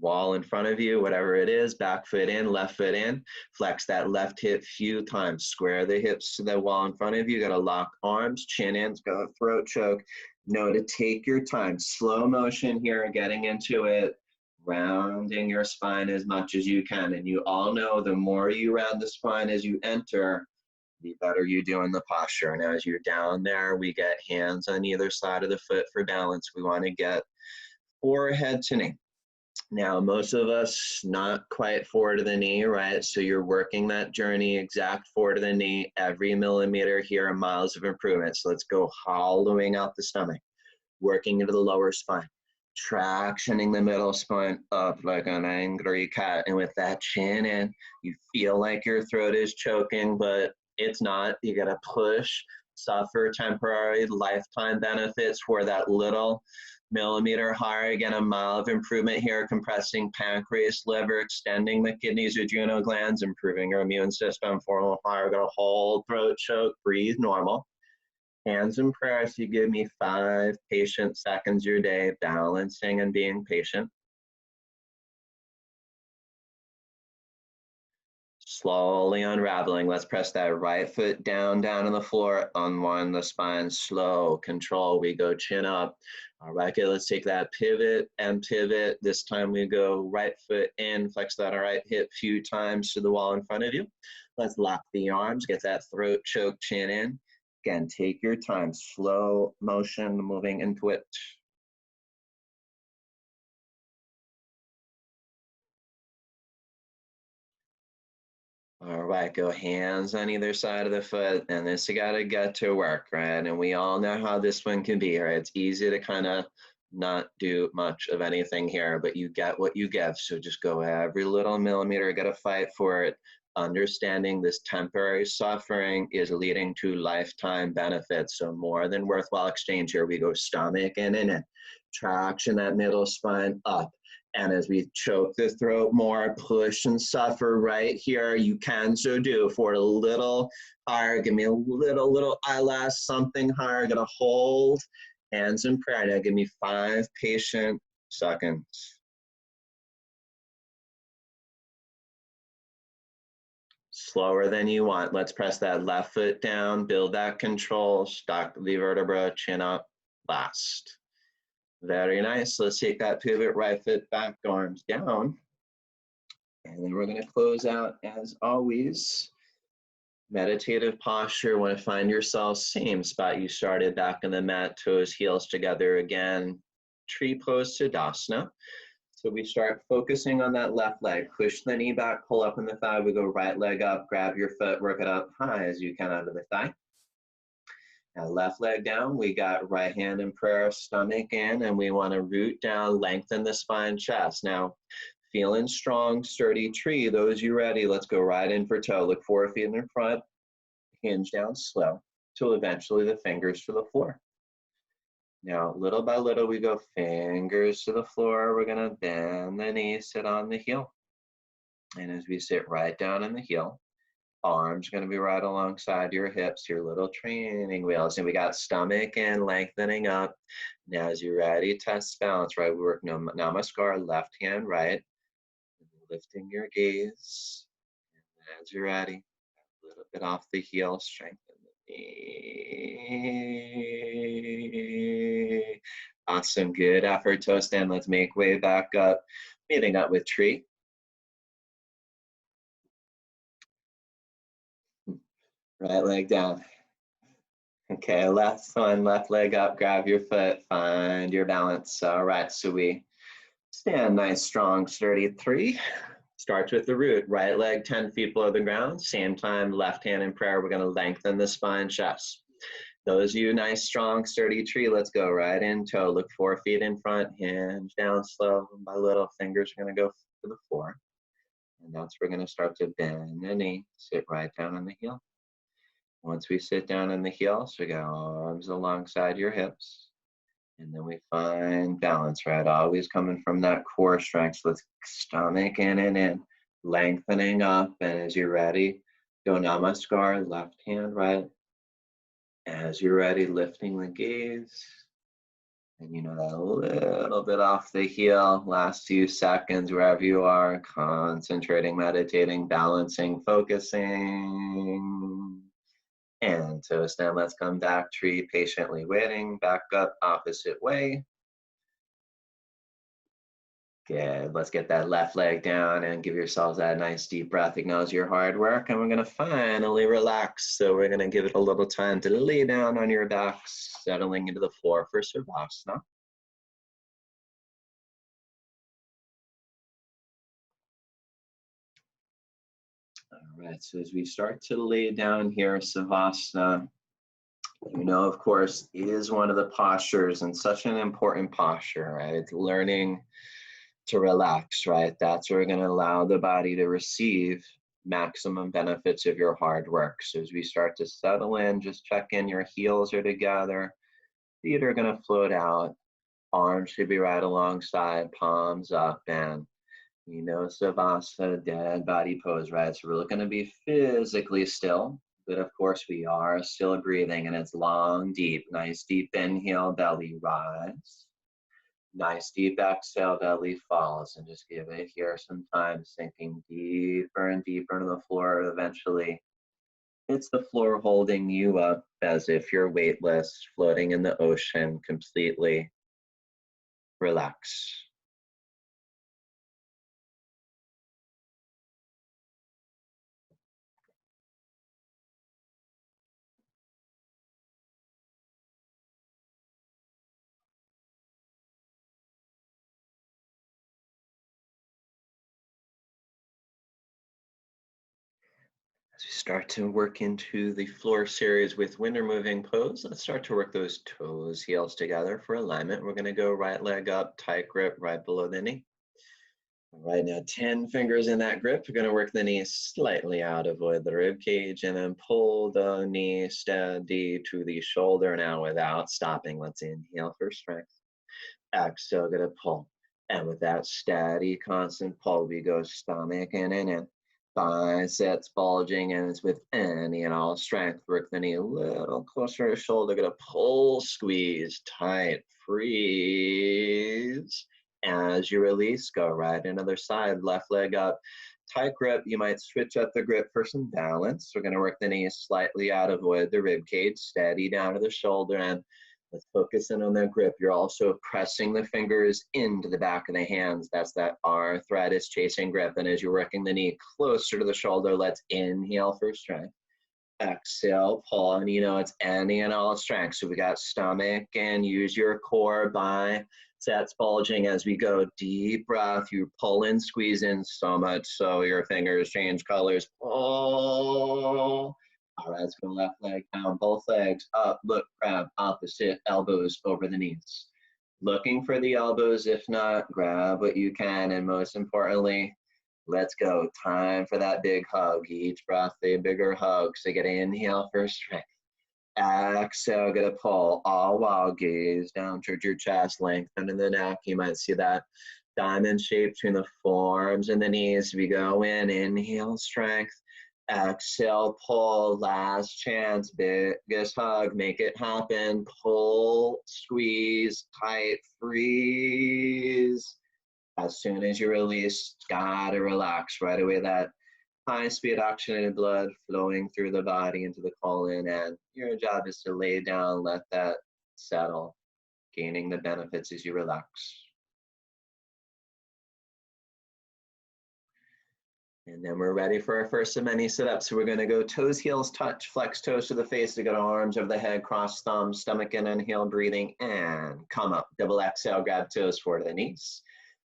wall in front of you, whatever it is, back foot in, left foot in, flex that left hip few times, square the hips to the wall in front of you, gotta lock arms, chin in, go throat choke. Know to take your time, slow motion here, getting into it, rounding your spine as much as you can. And you all know the more you round the spine as you enter, the better you do in the posture. And as you're down there, we get hands on either side of the foot for balance. We wanna get forehead to knee. Now, most of us not quite forward to the knee, right? So you're working that journey exact forward to the knee, every millimeter here are miles of improvement. So let's go hollowing out the stomach, working into the lower spine, tractioning the middle spine up like an angry cat. And with that chin in, you feel like your throat is choking, but it's not. You gotta push, suffer temporary lifetime benefits for that little millimeter higher. Again, a mile of improvement here, compressing pancreas, liver, extending the kidneys, adrenal glands, improving your immune system. For higher, gonna hold, throat choke, breathe normal. Hands in prayer, so you give me 5 patient seconds your day, balancing and being patient. Slowly unraveling. Let's press that right foot down on the floor, unwind the spine, slow, control. We go chin up. All right, okay, let's take that pivot and pivot. This time we go right foot in, flex that right hip a few times to the wall in front of you. Let's lock the arms, get that throat choke, chin in. Again, take your time, slow motion, moving into it. All right, go hands on either side of the foot, and this you gotta get to work, right? And we all know how this one can be, right? It's easy to kind of not do much of anything here, but you get what you give. So just go every little millimeter, gotta fight for it. Understanding this temporary suffering is leading to lifetime benefits. So more than worthwhile exchange here. We go stomach in and in. Traction that middle spine up. And as we choke the throat more, push and suffer right here, you can so do. For a little higher, give me a little eyelash, something higher. Gonna hold, hands in prayer. Now give me 5 patient seconds. Slower than you want. Let's press that left foot down, build that control, stock the vertebra, chin up, last. Very nice. Let's take that pivot, right foot back, arms down. And then we're gonna close out as always. Meditative posture, want to find yourself same spot you started, back in the mat, toes, heels together again. Tree pose Tadasana. So we start focusing on that left leg. Push the knee back, pull up in the thigh. We go right leg up, grab your foot, work it up high as you can out of the thigh. Now left leg down, we got right hand in prayer, stomach in, and we want to root down, lengthen the spine, chest. Now, feeling strong, sturdy tree, those you ready, let's go right in for toe. Look 4 feet in front, hinge down slow, till eventually the fingers to the floor. Now, little by little, we go fingers to the floor. We're gonna bend the knee, sit on the heel. And as we sit right down in the heel, arms gonna be right alongside your hips, your little training wheels. And we got stomach in, lengthening up. Now, as you're ready, test balance, right? We work Namaskar, left hand, right. Lifting your gaze. And as you're ready, a little bit off the heel, strengthen the knee. Awesome, good effort, toe stand. Let's make way back up, meeting up with tree. Right leg down. Okay, left one, left leg up, grab your foot, find your balance. All right, so we stand nice, strong, sturdy 3. Starts with the root, right leg 10 feet below the ground. Same time, left hand in prayer. We're gonna lengthen the spine, chest. Those of you nice, strong, sturdy tree, let's go right in toe. Look 4 feet in front, hinge down slow. My little fingers are gonna go to the floor. And that's where we're gonna start to bend the knee, sit right down on the heel. Once we sit down on the heel, so we got arms alongside your hips. And then we find balance, right? Always coming from that core strength. So let's stomach in and in, lengthening up. And as you're ready, go Namaskar, left hand, right. As you're ready, lifting the gaze. And you know that a little bit off the heel, last few seconds, wherever you are, concentrating, meditating, balancing, focusing. And toes down, let's come back, tree, patiently waiting, back up, opposite way. Good, let's get that left leg down and give yourselves that nice deep breath. Acknowledge your hard work, and we're gonna finally relax. So we're gonna give it a little time to lay down on your backs, settling into the floor for Savasana. All right, so as we start to lay down here, Savasana, you know, of course, is one of the postures, and such an important posture, right? It's learning to relax, right? That's where we're going to allow the body to receive maximum benefits of your hard work. So as we start to settle in, just check in, your heels are together, feet are going to float out, arms should be right alongside, palms up, and you know, Savasana, dead body pose, right? So we're looking to be physically still, but of course we are still breathing, and it's long, deep, nice deep inhale, belly rise. Nice deep exhale, belly falls, and just give it here some time, sinking deeper and deeper into the floor. Eventually, it's the floor holding you up as if you're weightless, floating in the ocean, completely relaxed. As we start to work into the floor series with window moving pose, let's start to work those toes, heels together for alignment. We're going to go right leg up, tight grip right below the knee. All right, now 10 fingers in that grip. We're going to work the knee slightly out, avoid the rib cage, and then pull the knee steady to the shoulder now without stopping. Let's inhale for strength. Exhale, going to pull. And with that steady, constant pull, we go stomach in and in. Biceps bulging, and it's with any and all strength. Work the knee a little closer to the shoulder. Gonna pull, squeeze, tight, freeze. As you release, go right another side. Left leg up. Tight grip. You might switch up the grip for some balance. We're gonna work the knees slightly out, avoid the rib cage, steady down to the shoulder, and let's focus in on that grip. You're also pressing the fingers into the back of the hands. That's that arthritis chasing grip. And as you're working the knee closer to the shoulder, let's inhale for strength. Exhale, pull, and you know it's any and all strength. So we got stomach and use your core, biceps bulging as we go. Deep breath, you pull in, squeeze in so much so your fingers change colors. Pull. All right, let's go left leg down, both legs up, look, grab, opposite, elbows over the knees. Looking for the elbows, if not, grab what you can, and most importantly, let's go. Time for that big hug. Each breath, a bigger hug. So get an inhale for strength. Exhale, get a pull, all while gaze down towards your chest, lengthen in the neck. You might see that diamond shape between the forearms and the knees. We go in, inhale, strength. Exhale, pull, last chance, biggest hug, make it happen. Pull, squeeze, tight, freeze. As soon as you release, gotta relax right away. That high-speed oxygenated blood flowing through the body into the colon, and your job is to lay down, let that settle, gaining the benefits as you relax. And then we're ready for our first of many sit-ups. So we're gonna go toes, heels, touch, flex toes to the face to get arms over the head, cross thumbs, stomach in, inhale, breathing, and come up. Double exhale, grab toes forward to the knees.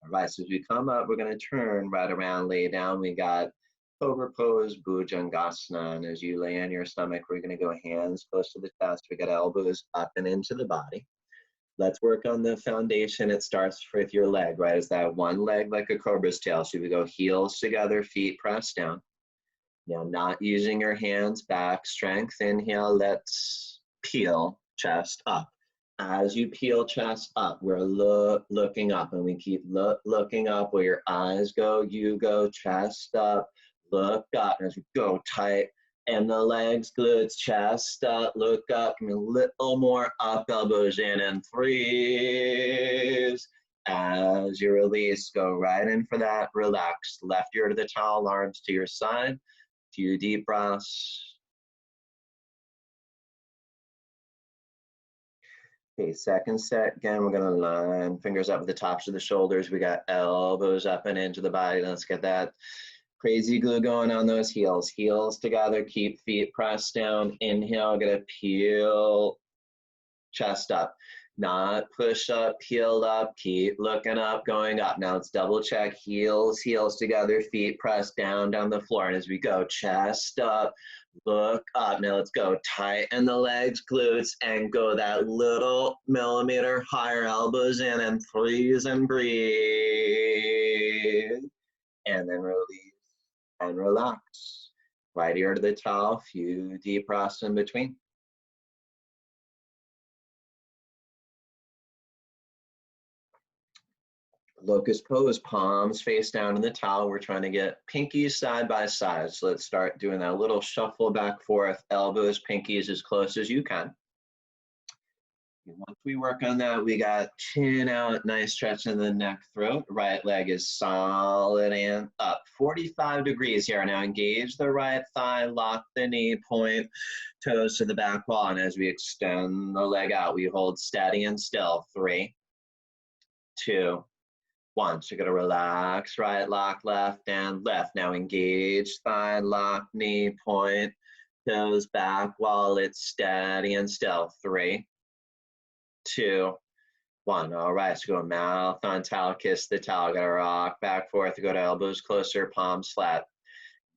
All right, so as we come up, we're gonna turn right around, lay down. We got Cobra pose, Bhujangasana. And as you lay on your stomach, we're gonna go hands close to the chest. We got elbows up and into the body. Let's work on the foundation. It starts with your leg, right? Is that one leg like a cobra's tail? So we go heels together, feet pressed down. Now not using your hands, back strength. Inhale, let's peel, chest up. As you peel chest up, we're looking up, and we keep looking up. Where your eyes go, you go, chest up, look up. As we go tight, and the legs, glutes, chest up, look up, and a little more up, elbows in, and freeze. As you release, go right in for that, relax. Left ear to the towel, arms to your side. Few deep breaths. Okay, second set, again, we're gonna line fingers up at the tops of the shoulders. We got elbows up and into the body. Let's get that crazy glue going on those heels. Heels together, keep feet pressed down. Inhale, gonna peel, chest up. Not push up, peel up, keep looking up, going up. Now let's double check, heels together, feet pressed down the floor. And as we go, chest up, look up. Now let's go, tighten the legs, glutes, and go that little millimeter higher, elbows in, and freeze and breathe. And then release and relax. Right ear to the towel, few deep breaths in between. Locust pose, palms face down in the towel. We're trying to get pinkies side by side. So let's start doing that little shuffle back forth, elbows, pinkies as close as you can. Once we work on that, we got chin out, nice stretch in the neck, throat. Right leg is solid and up. 45 degrees here. Now engage the right thigh, lock the knee, point toes to the back wall. And as we extend the leg out, we hold steady and still. 3, 2, 1. So you're gonna relax, right, lock, left, and left. Now engage thigh, lock, knee, point, toes back while it's steady and still. 3, 2, 1. All right, so go mouth on towel, kiss the towel. Gotta rock back, forth, go to elbows closer, palms flat.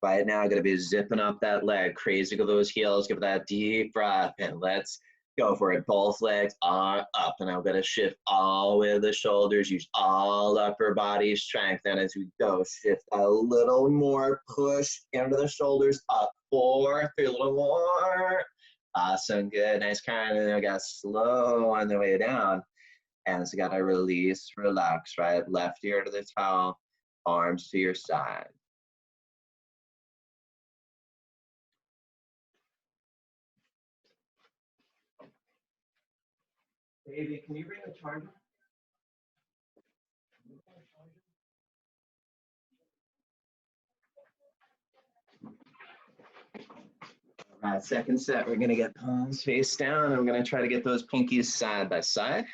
Right now, gonna be zipping up that leg, crazy with those heels. Give it that deep breath, and let's go for it. Both legs are up, and I'm gonna shift all with the shoulders, use all upper body strength. And as we go, shift a little more, push into the shoulders, up, 4, 3, a little more. Awesome, good, nice kind of, I got slow on the way down. And so you gotta release, relax, right? Left ear to the towel, arms to your side. Baby, can you bring the charger? All right, second set, we're gonna get palms face down, and we're gonna try to get those pinkies side by side.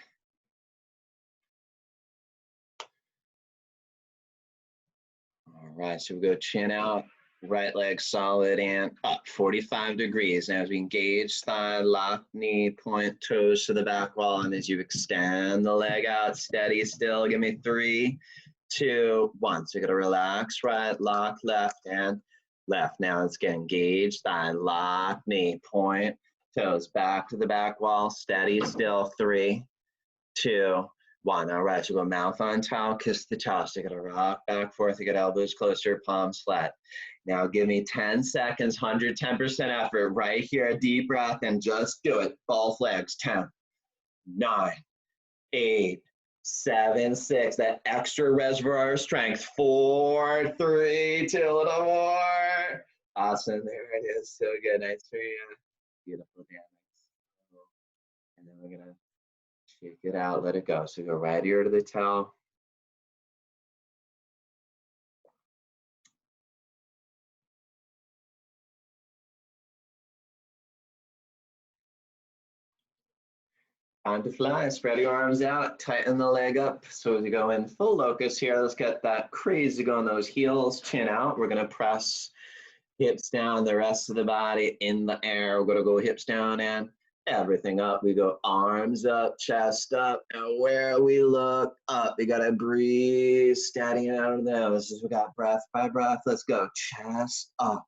All right, so we go chin out, right leg solid and up, 45 degrees. Now as we engage thigh, lock knee, point toes to the back wall, and as you extend the leg out, steady still, give me 3, 2, 1. So you're gonna relax, right, lock, left, and left. Now let's get engaged, thigh, lock, knee, point, toes back to the back wall, steady still, 3, 2, 1. All right, so go mouth on towel, kiss the towel. So you gotta rock back, forth, you got elbows closer, palms flat. Now give me 10 seconds, 110% effort right here, deep breath, and just do it. Both legs, 10, 9, 8, 7, 6, that extra reservoir of strength, 4, 3, 2, a little more. Awesome, there it is, so good, nice for you. Beautiful, yeah, nice. And then we're gonna shake it out, let it go. So go right ear to the towel. Time to fly. Spread your arms out, tighten the leg up. So as you go in full locust here, let's get that crazy go on those heels, chin out. We're gonna press hips down, the rest of the body in the air. We're gonna go hips down and everything up. We go arms up, chest up, and where we look up, you gotta breathe, steady out of the nose. As we got breath by breath, let's go. Chest up,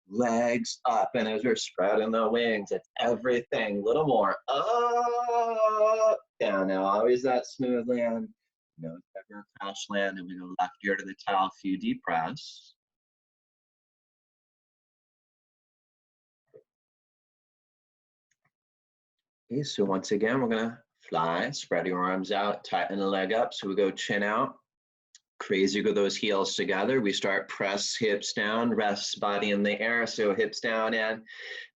legs up, and as we're spreading the wings, it's everything. A little more up, down. Now always that smooth land, no ever crash land, and we go left ear to the towel, few deep breaths. Okay, so once again, we're gonna fly, spread your arms out, tighten the leg up. So we go chin out, crazy go those heels together. We start press hips down, rest body in the air. So hips down and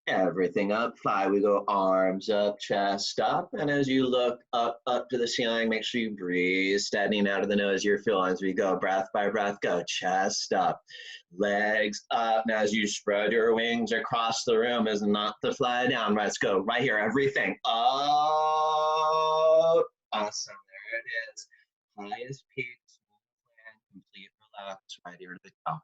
everything up. Fly, we go arms up, chest up. And as you look up to the ceiling, make sure you breathe, steadying out of the nose. You're feeling as we go, breath by breath, go chest up, legs up. Now as you spread your wings across the room is not to fly down. Let's go right here, everything up. Awesome, there it is. Highest peak, and complete relax right here to the top.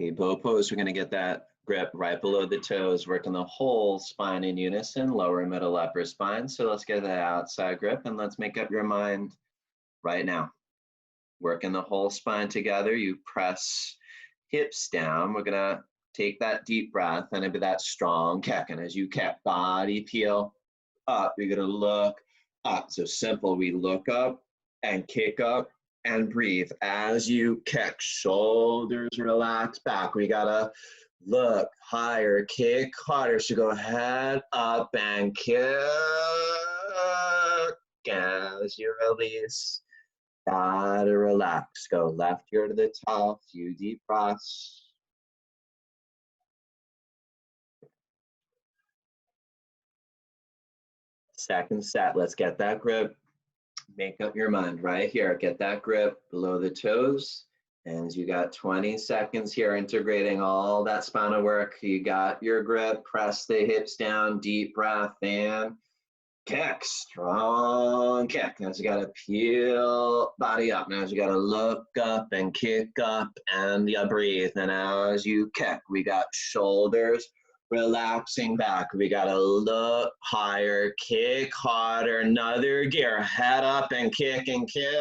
Okay, bow pose, we're gonna get that grip right below the toes, working the whole spine in unison, lower, middle, upper spine. So let's get that outside grip and let's make up your mind right now. Working the whole spine together, you press hips down. We're gonna take that deep breath and it'll be that strong kick. And as you kick, body peel up, you're gonna look up. So simple, we look up and kick up and breathe. As you kick, shoulders relax back. We gotta look higher, kick harder. So go head up and kick. As you release, gotta relax. Go left ear to the top, few deep breaths. Second set, let's get that grip. Make up your mind right here. Get that grip below the toes. And you got 20 seconds here integrating all that spinal work. You got your grip, press the hips down, deep breath, and kick, strong kick. Now you gotta peel body up. Now you gotta look up and kick up and you breathe. And as you kick, we got shoulders relaxing back. We gotta look higher, kick harder, another gear, head up and kick and kick.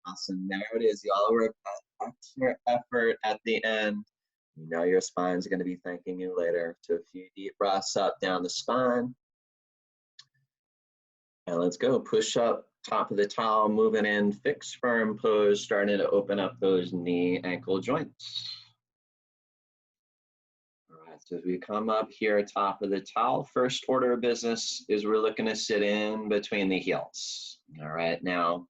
Awesome, there it is. Y'all work that extra effort at the end. You know your spine's gonna be thanking you later. So a few deep breaths up, down the spine. And let's go, push up, top of the towel, moving in, fixed firm pose, starting to open up those knee ankle joints. So as we come up here, top of the towel, first order of business is we're looking to sit in between the heels. All right, now,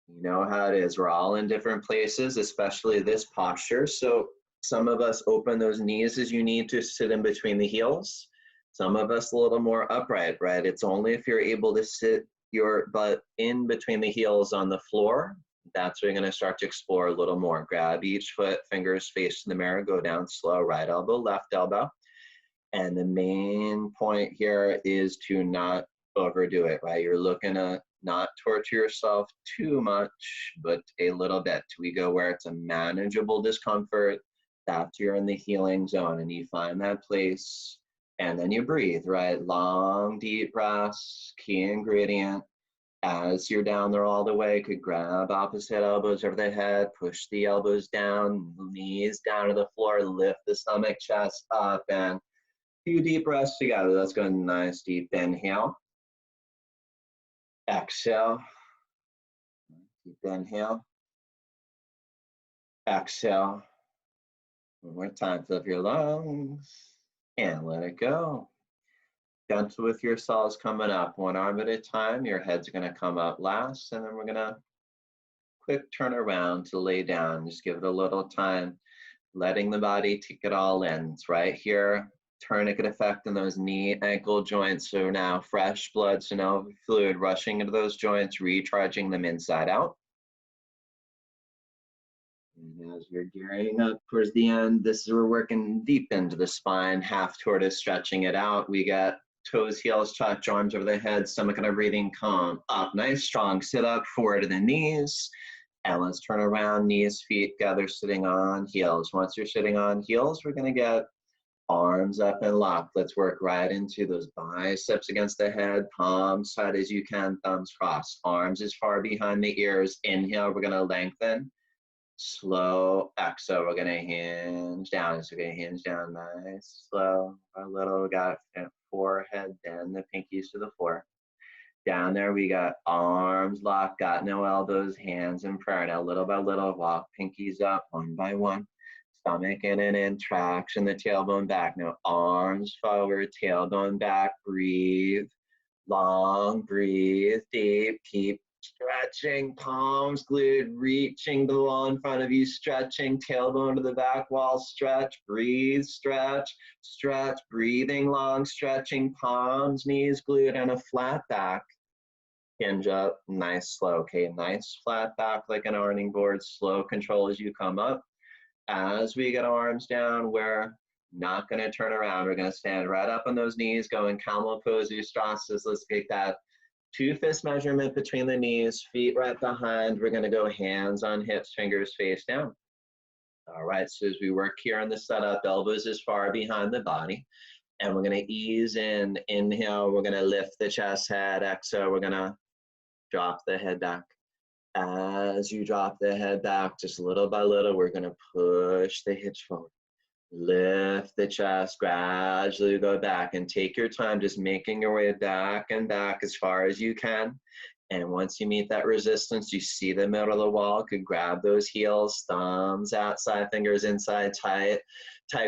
you know how it is. We're all in different places, especially this posture. So some of us open those knees as you need to sit in between the heels. Some of us a little more upright, right? It's only if you're able to sit your butt in between the heels on the floor, that's where you're gonna start to explore a little more. Grab each foot, fingers face to the mirror, go down slow, right elbow, left elbow. And the main point here is to not overdo it, right? You're looking to not torture yourself too much, but a little bit. We go where it's a manageable discomfort. That's you're in the healing zone, and you find that place, and then you breathe, right? Long, deep breaths, key ingredient. As you're down there all the way, could grab opposite elbows over the head, push the elbows down, knees down to the floor, lift the stomach, chest up, and few deep breaths together. Let's go nice deep inhale. Exhale. Deep inhale. Exhale. One more time, fill up your lungs and let it go. Gentle with yourselves coming up, one arm at a time. Your head's gonna come up last, and then we're gonna quick turn around to lay down. Just give it a little time, letting the body take it all in. It's right here. Tourniquet effect in those knee ankle joints. So now fresh blood, so now fluid rushing into those joints, recharging them inside out. And as you're gearing up towards the end, this is where we're working deep into the spine, half tortoise, stretching it out. We got toes, heels, touch, arms over the head, stomach and our breathing, calm, up, nice, strong, sit up, forward to the knees. And let's turn around, knees, feet together, sitting on heels. Once you're sitting on heels, we're gonna get arms up and locked. Let's work right into those biceps against the head, palms tight as you can, thumbs crossed, arms as far behind the ears. Inhale, we're gonna lengthen. Slow exhale, we're gonna hinge down. So we're gonna hinge down nice, slow, a little. We got forehead, then the pinkies to the floor. Down there, we got arms locked, got no elbows, hands in prayer. Now, little by little, walk pinkies up, one by one. Stomach in and in, traction the tailbone back. Now, arms forward, tailbone back, breathe. Long, breathe deep, keep stretching, palms glued, reaching the wall in front of you, stretching, tailbone to the back wall, stretch, breathe, stretch, stretch, breathing long, stretching, palms, knees glued, and a flat back. Hinge up, nice, slow, okay, nice flat back like an ironing board, slow control as you come up. As we get arms down, we're not gonna turn around. We're gonna stand right up on those knees, going camel pose, Ustrasas. Let's take that 2-fist measurement between the knees, feet right behind. We're gonna go hands on hips, fingers face down. All right, so as we work here on the setup, elbows as far behind the body. And we're gonna ease in, inhale, we're gonna lift the chest, head, exhale, we're gonna drop the head back. As you drop the head back, just little by little, we're gonna push the hips forward. Lift the chest, gradually go back, and take your time just making your way back and back as far as you can. And once you meet that resistance, you see the middle of the wall, could grab those heels, thumbs outside, fingers inside, tight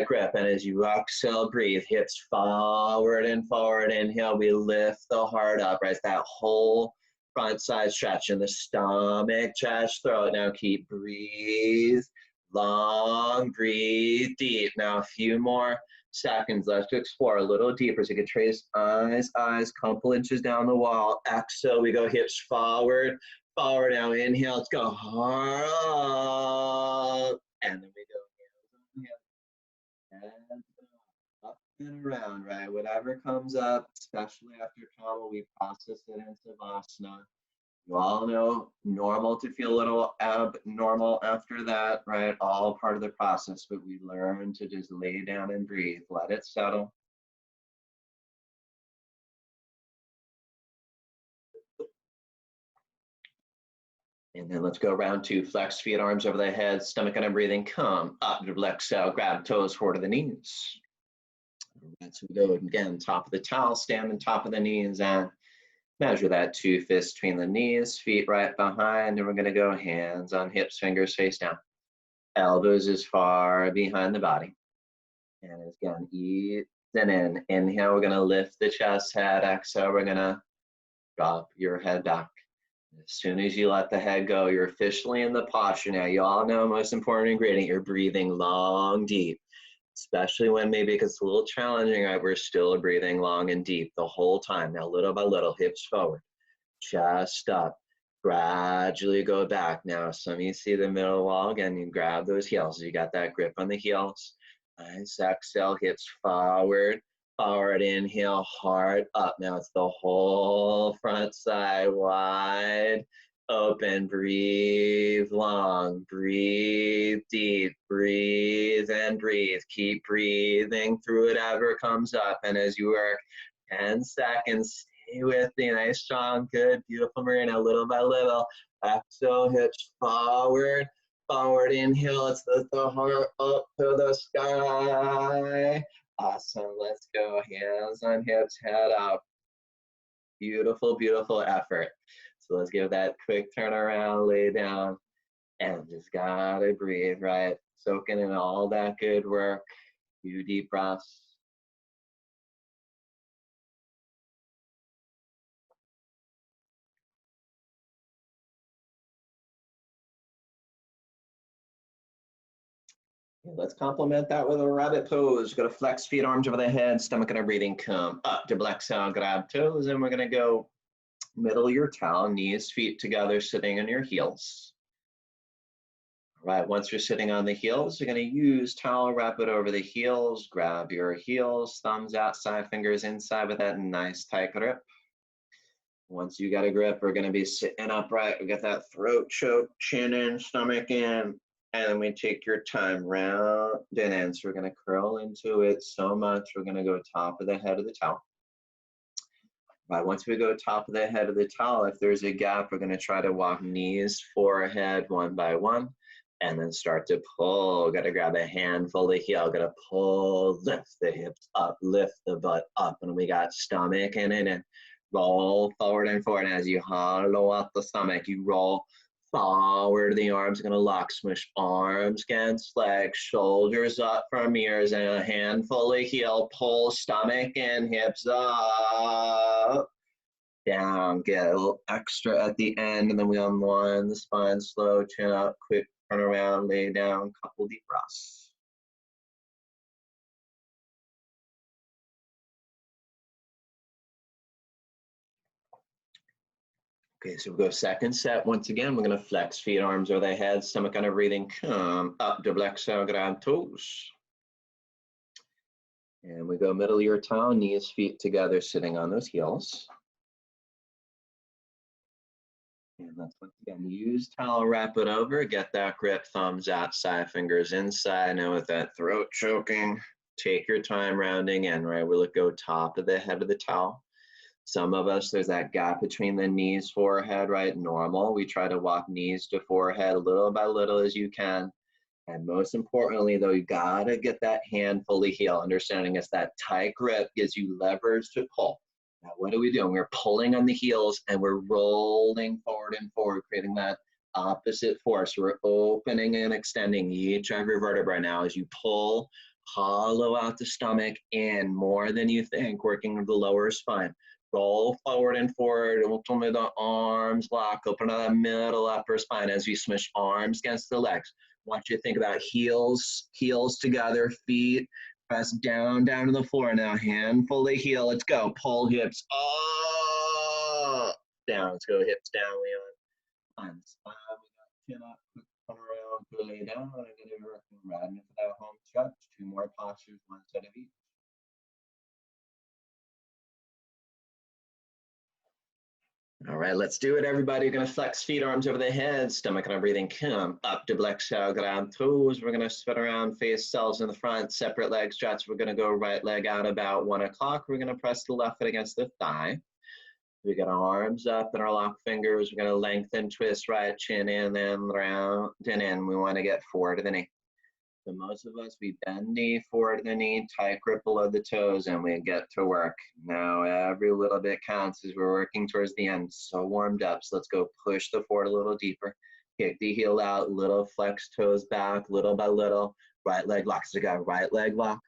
grip. And as you exhale, breathe, hips forward and forward. Inhale, we lift the heart up, right? That whole front side stretch in the stomach, chest, throat. Now keep breathe. Long, breathe deep. Now a few more seconds left to explore a little deeper. So you can trace eyes, couple inches down the wall. Exhale, we go hips forward. Now inhale, let's go hard up. And then we go hands up and around, right? Whatever comes up, especially after trauma, we process it in Savasana. You all know normal to feel a little abnormal after that, right? All part of the process, but we learn to just lay down and breathe. Let it settle. And then let's go round 2. Flex feet, arms over the head, stomach and breathing. Come up, double exhale, grab toes forward to the knees. All right, so we go again, top of the towel, stand on top of the knees, and measure that 2 fists between the knees, feet right behind, and we're gonna go hands on hips, fingers face down. Elbows as far behind the body. And again, ease and in. Inhale, we're gonna lift the chest, head. Exhale, we're gonna drop your head back. As soon as you let the head go, you're officially in the posture now. You all know most important ingredient, you're breathing long, deep. Especially when maybe it gets a little challenging, right? We're still breathing long and deep the whole time. Now, little by little, hips forward, chest up, gradually go back. Now, some of you see the middle wall, again, you grab those heels. You got that grip on the heels. Nice, exhale, hips forward, forward, inhale, heart up. Now it's the whole front side wide open, breathe long, breathe deep, breathe and breathe. Keep breathing through whatever comes up. And as you work 10 seconds, stay with the nice, strong, good, beautiful Marina, little by little. Exhale, hips forward, forward, inhale, let's lift the heart up to the sky. Awesome, let's go, hands on hips, head up. Beautiful, beautiful effort. So let's give that quick turnaround, lay down, and just gotta breathe, right? Soaking in all that good work. Few deep breaths. Let's complement that with a rabbit pose. Gonna flex feet, arms over the head, stomach and our breathing. Come up, double exhale, grab toes, and we're gonna go middle of your towel, knees, feet together, sitting on your heels. All right, once you're sitting on the heels, you're gonna use towel, wrap it over the heels, grab your heels, thumbs outside, fingers inside with that nice tight grip. Once you got a grip, we're gonna be sitting upright. We got that throat choke, chin in, stomach in, and then we take your time round and in. So we're gonna curl into it so much, we're gonna go top of the head of the towel. Right, once we go top of the head of the towel, if there's a gap, we're gonna try to walk knees, forehead, one by one, and then start to pull. Gotta grab a handful of heel, gotta pull, lift the hips up, lift the butt up, and we got stomach in it, and roll forward and forward. And as you hollow out the stomach, you roll forward, the arms are gonna lock, smush arms against legs, shoulders up from ears, and a handful of heel, pull stomach in, hips up, down, get a little extra at the end, and then we unwind the spine, slow, chin up, quick turn around, lay down, couple deep breaths. Okay, so we go second set. Once again, we're gonna flex feet, arms over the head, stomach on a breathing, come up, double exhale, grab toes. And we go middle of your towel, knees, feet together, sitting on those heels. And let's once again use towel, wrap it over, get that grip, thumbs outside, fingers inside. Now with that throat choking, take your time rounding in, right? We'll go top of the head of the towel. Some of us, there's that gap between the knees, forehead, right? Normal. We try to walk knees to forehead little by little as you can. And most importantly, though, you gotta get that hand fully heel. Understanding it's that tight grip gives you leverage to pull. Now, what are we doing? We're pulling on the heels and we're rolling forward and forward, creating that opposite force. We're opening and extending each of your vertebrae now as you pull, hollow out the stomach in more than you think, working with the lower spine. Roll forward and forward, ultimately the arms lock, open to the middle upper spine as we smush arms against the legs. I want you to think about heels together, feet, press down to the floor. Now, handful of heel, let's go. Pull hips up, down, let's go, hips down, we on spine, we got chin up, quick come around, go lay down, and I'm gonna be working right into that home stretch. 2 more postures, 1 set of each. All right, let's do it, everybody. You're gonna flex feet, arms over the head, stomach and our breathing, come up, double exhale, grab toes. We're gonna spin around, face cells in the front, separate leg stretch. We're gonna go right leg out about 1 o'clock. We're gonna press the left foot against the thigh. We got our arms up and our lock fingers. We're gonna lengthen, twist right, chin in, then round and in. We wanna get forward to the knee. So most of us, we bend knee, forward to the knee, tight grip below the toes, and we get to work. Now every little bit counts as we're working towards the end. So warmed up, so let's go push the forward a little deeper. Kick the heel out, little flex toes back, little by little. Right leg lock, so we got right leg lock,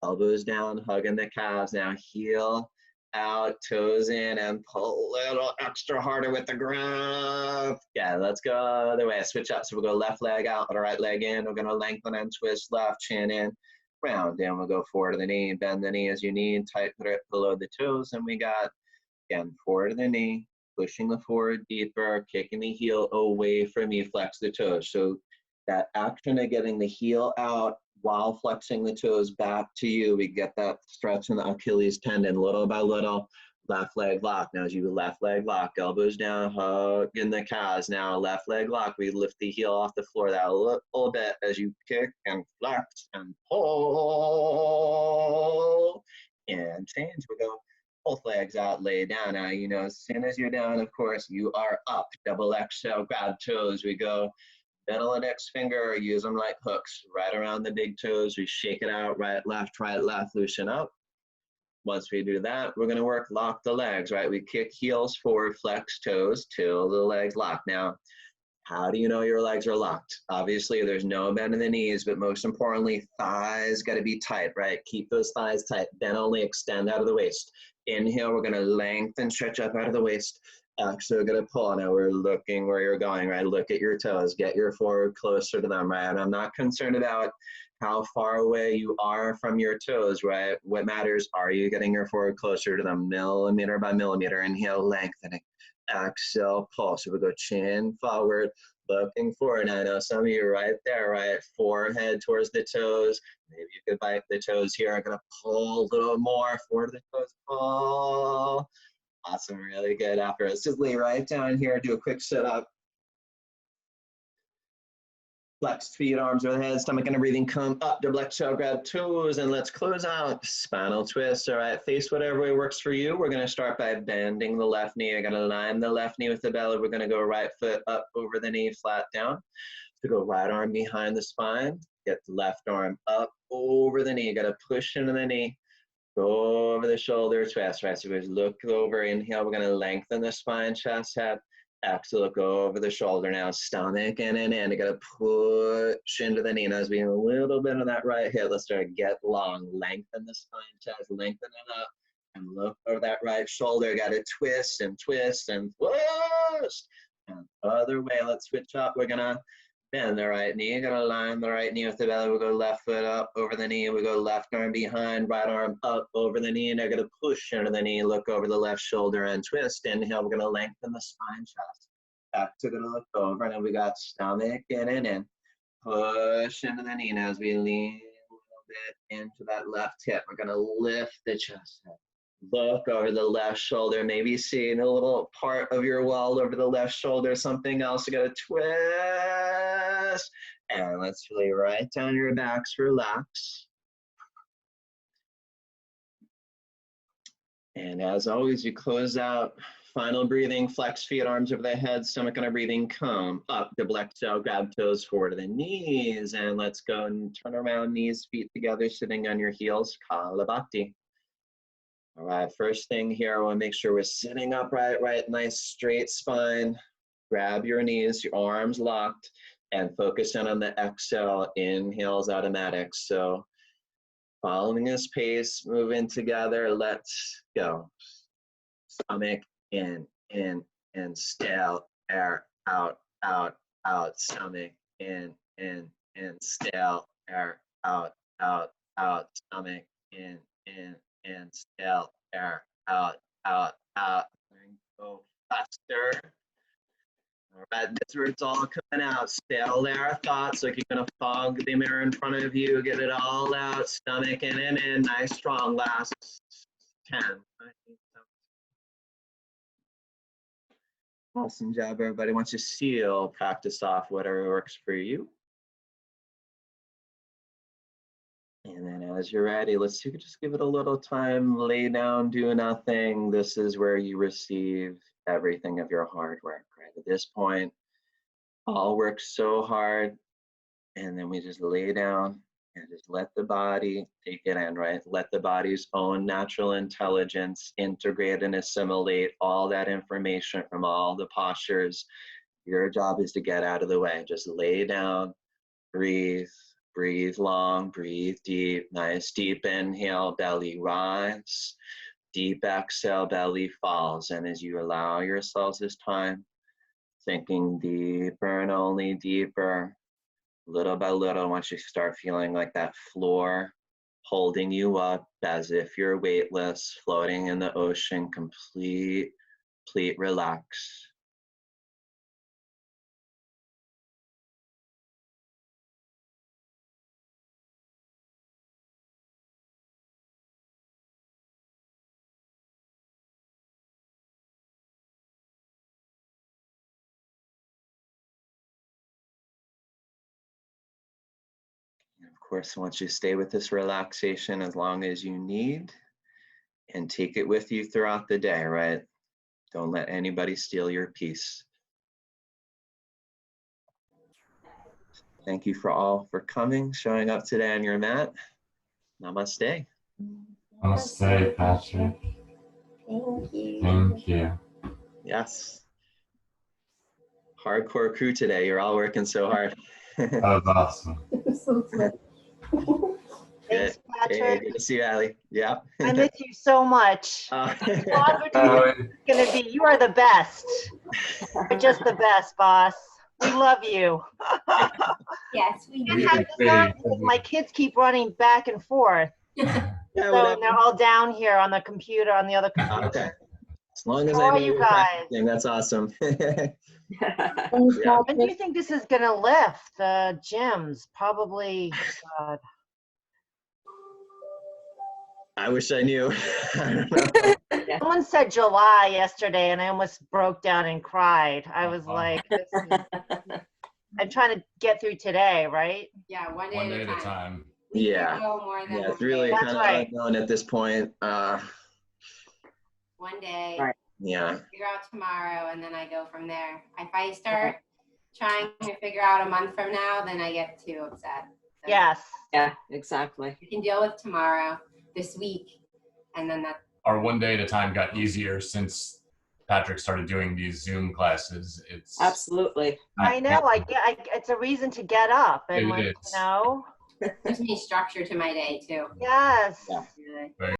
Elbows down, hugging the calves. Now heel out, toes in, and pull a little extra harder with the ground. Yeah, let's go the other way. Switch up. So we'll go left leg out, right leg in. We're going to lengthen and twist left, chin in, round. Then we'll go forward to the knee, bend the knee as you need, tight grip below the toes. And we got, again, forward to the knee, pushing the forward deeper, kicking the heel away from you, flex the toes. So that action of getting the heel out while flexing the toes back to you, we get that stretch in the Achilles tendon little by little. Left leg lock. Now as you left leg lock, elbows down, hug in the calves. Now left leg lock, we lift the heel off the floor that little bit as you kick and flex and pull and change. We go both legs out, lay down. Now, you know, as soon as you're down, of course, you are up. Double exhale, grab toes. We go middle index finger, use them like hooks right around the big toes. We shake it out, right, left, loosen up. Once we do that, we're going to work lock the legs, right? We kick heels forward, flex toes till the legs lock. Now, how do you know your legs are locked? Obviously, there's no bend in the knees, but most importantly, thighs got to be tight, right? Keep those thighs tight. Then only extend out of the waist. Inhale, we're going to lengthen, stretch up out of the waist. Exhale, we're going to pull. Now we're looking where you're going, right? Look at your toes. Get your forward closer to them, right? And I'm not concerned about how far away you are from your toes, right? What matters, are you getting your forward closer to them, millimeter by millimeter? Inhale, lengthening. Exhale, pull. So we go chin forward, looking forward. I know some of you right there, right? Forehead towards the toes. Maybe you could bite the toes here. I'm going to pull a little more forward to the toes. Pull. Awesome, really good. After this, just lay right down here, do a quick sit up. Flexed feet, arms over the head, stomach and breathing, come up, double exhale, grab toes, and let's close out. Spinal twist, all right, face whatever way works for you. We're gonna start by bending the left knee. I'm gonna line the left knee with the belly. We're gonna go right foot up over the knee, flat down. So go right arm behind the spine, get the left arm up over the knee. You gotta push into the knee. Go over the shoulder, twist, right? So we look over, inhale, we're gonna lengthen the spine, chest, head. Exhale, go over the shoulder now, stomach in and in. You gotta push into the knee. Now as we have a little bit of that right hip, let's start to get long. Lengthen the spine, chest, lengthen it up, and look over that right shoulder. You gotta twist and twist and twist. And other way, let's switch up. We're gonna bend the right knee. You're gonna line the right knee with the belly. We'll go left foot up over the knee. We go left arm behind, right arm up over the knee. And they're gonna push into the knee, look over the left shoulder and twist. Inhale, we're gonna lengthen the spine, chest. Back to gonna look over. And then we got stomach in and in. Push into the knee. Now as we lean a little bit into that left hip, we're gonna lift the chest head. Look over the left shoulder, maybe seeing a little part of your wall over the left shoulder, something else. You gotta twist. And let's lay right down your backs, relax. And as always, you close out, final breathing, flex feet, arms over the head, stomach and breathing, come up, double exhale, grab toes forward to the knees. And let's go and turn around, knees, feet together, sitting on your heels, Kalabhati. All right, first thing here, I want to make sure we're sitting upright, right? Nice straight spine. Grab your knees, your arms locked, and focus in on the exhale. Inhales automatic. So following this pace, moving together, let's go. Stomach in, and stale, air, out, out, out. Stomach in, and stale, air, out, out, out. Stomach in, and stale, air, out, out, out. And go faster. All right, this is where it's all coming out. Stale air thoughts, like you're gonna fog the mirror in front of you, get it all out, stomach in and in, nice strong, last 10. Awesome job, everybody. Once you seal, practice off whatever works for you. And then as you're ready, let's just give it a little time, lay down, do nothing. This is where you receive everything of your hard work, right? At this point, all work so hard, and then we just lay down and just let the body take it in, right? Let the body's own natural intelligence integrate and assimilate all that information from all the postures. Your job is to get out of the way. Just lay down, breathe, Breathe long, breathe deep. Nice deep inhale, belly rise. Deep exhale, belly falls. And as you allow yourselves this time, sinking deeper and only deeper, little by little, once you start feeling like that floor holding you up as if you're weightless, floating in the ocean, complete relax. And of course, I want you to stay with this relaxation as long as you need and take it with you throughout the day, right? Don't let anybody steal your peace. Thank you for coming, showing up today on your mat. Namaste. Namaste, Patrick. Thank you. Thank you. Yes. Hardcore crew today. You're all working so hard. That was awesome. Thanks, Good. Patrick. Hey, good to see you, Allie. Yeah. I miss you so much. You are the best. You're just the best, boss. We love you. Yes, we And do. have this on because my kids keep running back and forth. Yeah, So whatever. they're all down here on the computer, on the other computer. Okay. As long as How I are know you you're guys? practicing, that's awesome. Thanks, Yeah. When do you think this is gonna lift? The gyms, probably. God. I wish I knew. I don't know. Someone said July yesterday, and I almost broke down and cried. I was like, this is, I'm trying to get through today, right? Yeah, one day, One day at a time. Yeah. No more than Yeah, it's one really day. kind of right. unknown at this point. One day, Right. Yeah. figure out tomorrow, and then I go from there. If I start trying to figure out a month from now, then I get too upset. So Yes. Yeah, exactly. we can deal with tomorrow, this week, and then that's Our one day at a time got easier since Patrick started doing these Zoom classes. It's Absolutely. I know. It's a reason to get up and It like, is. you know. gives me structure to my day too. Yes. Yeah. Really. Very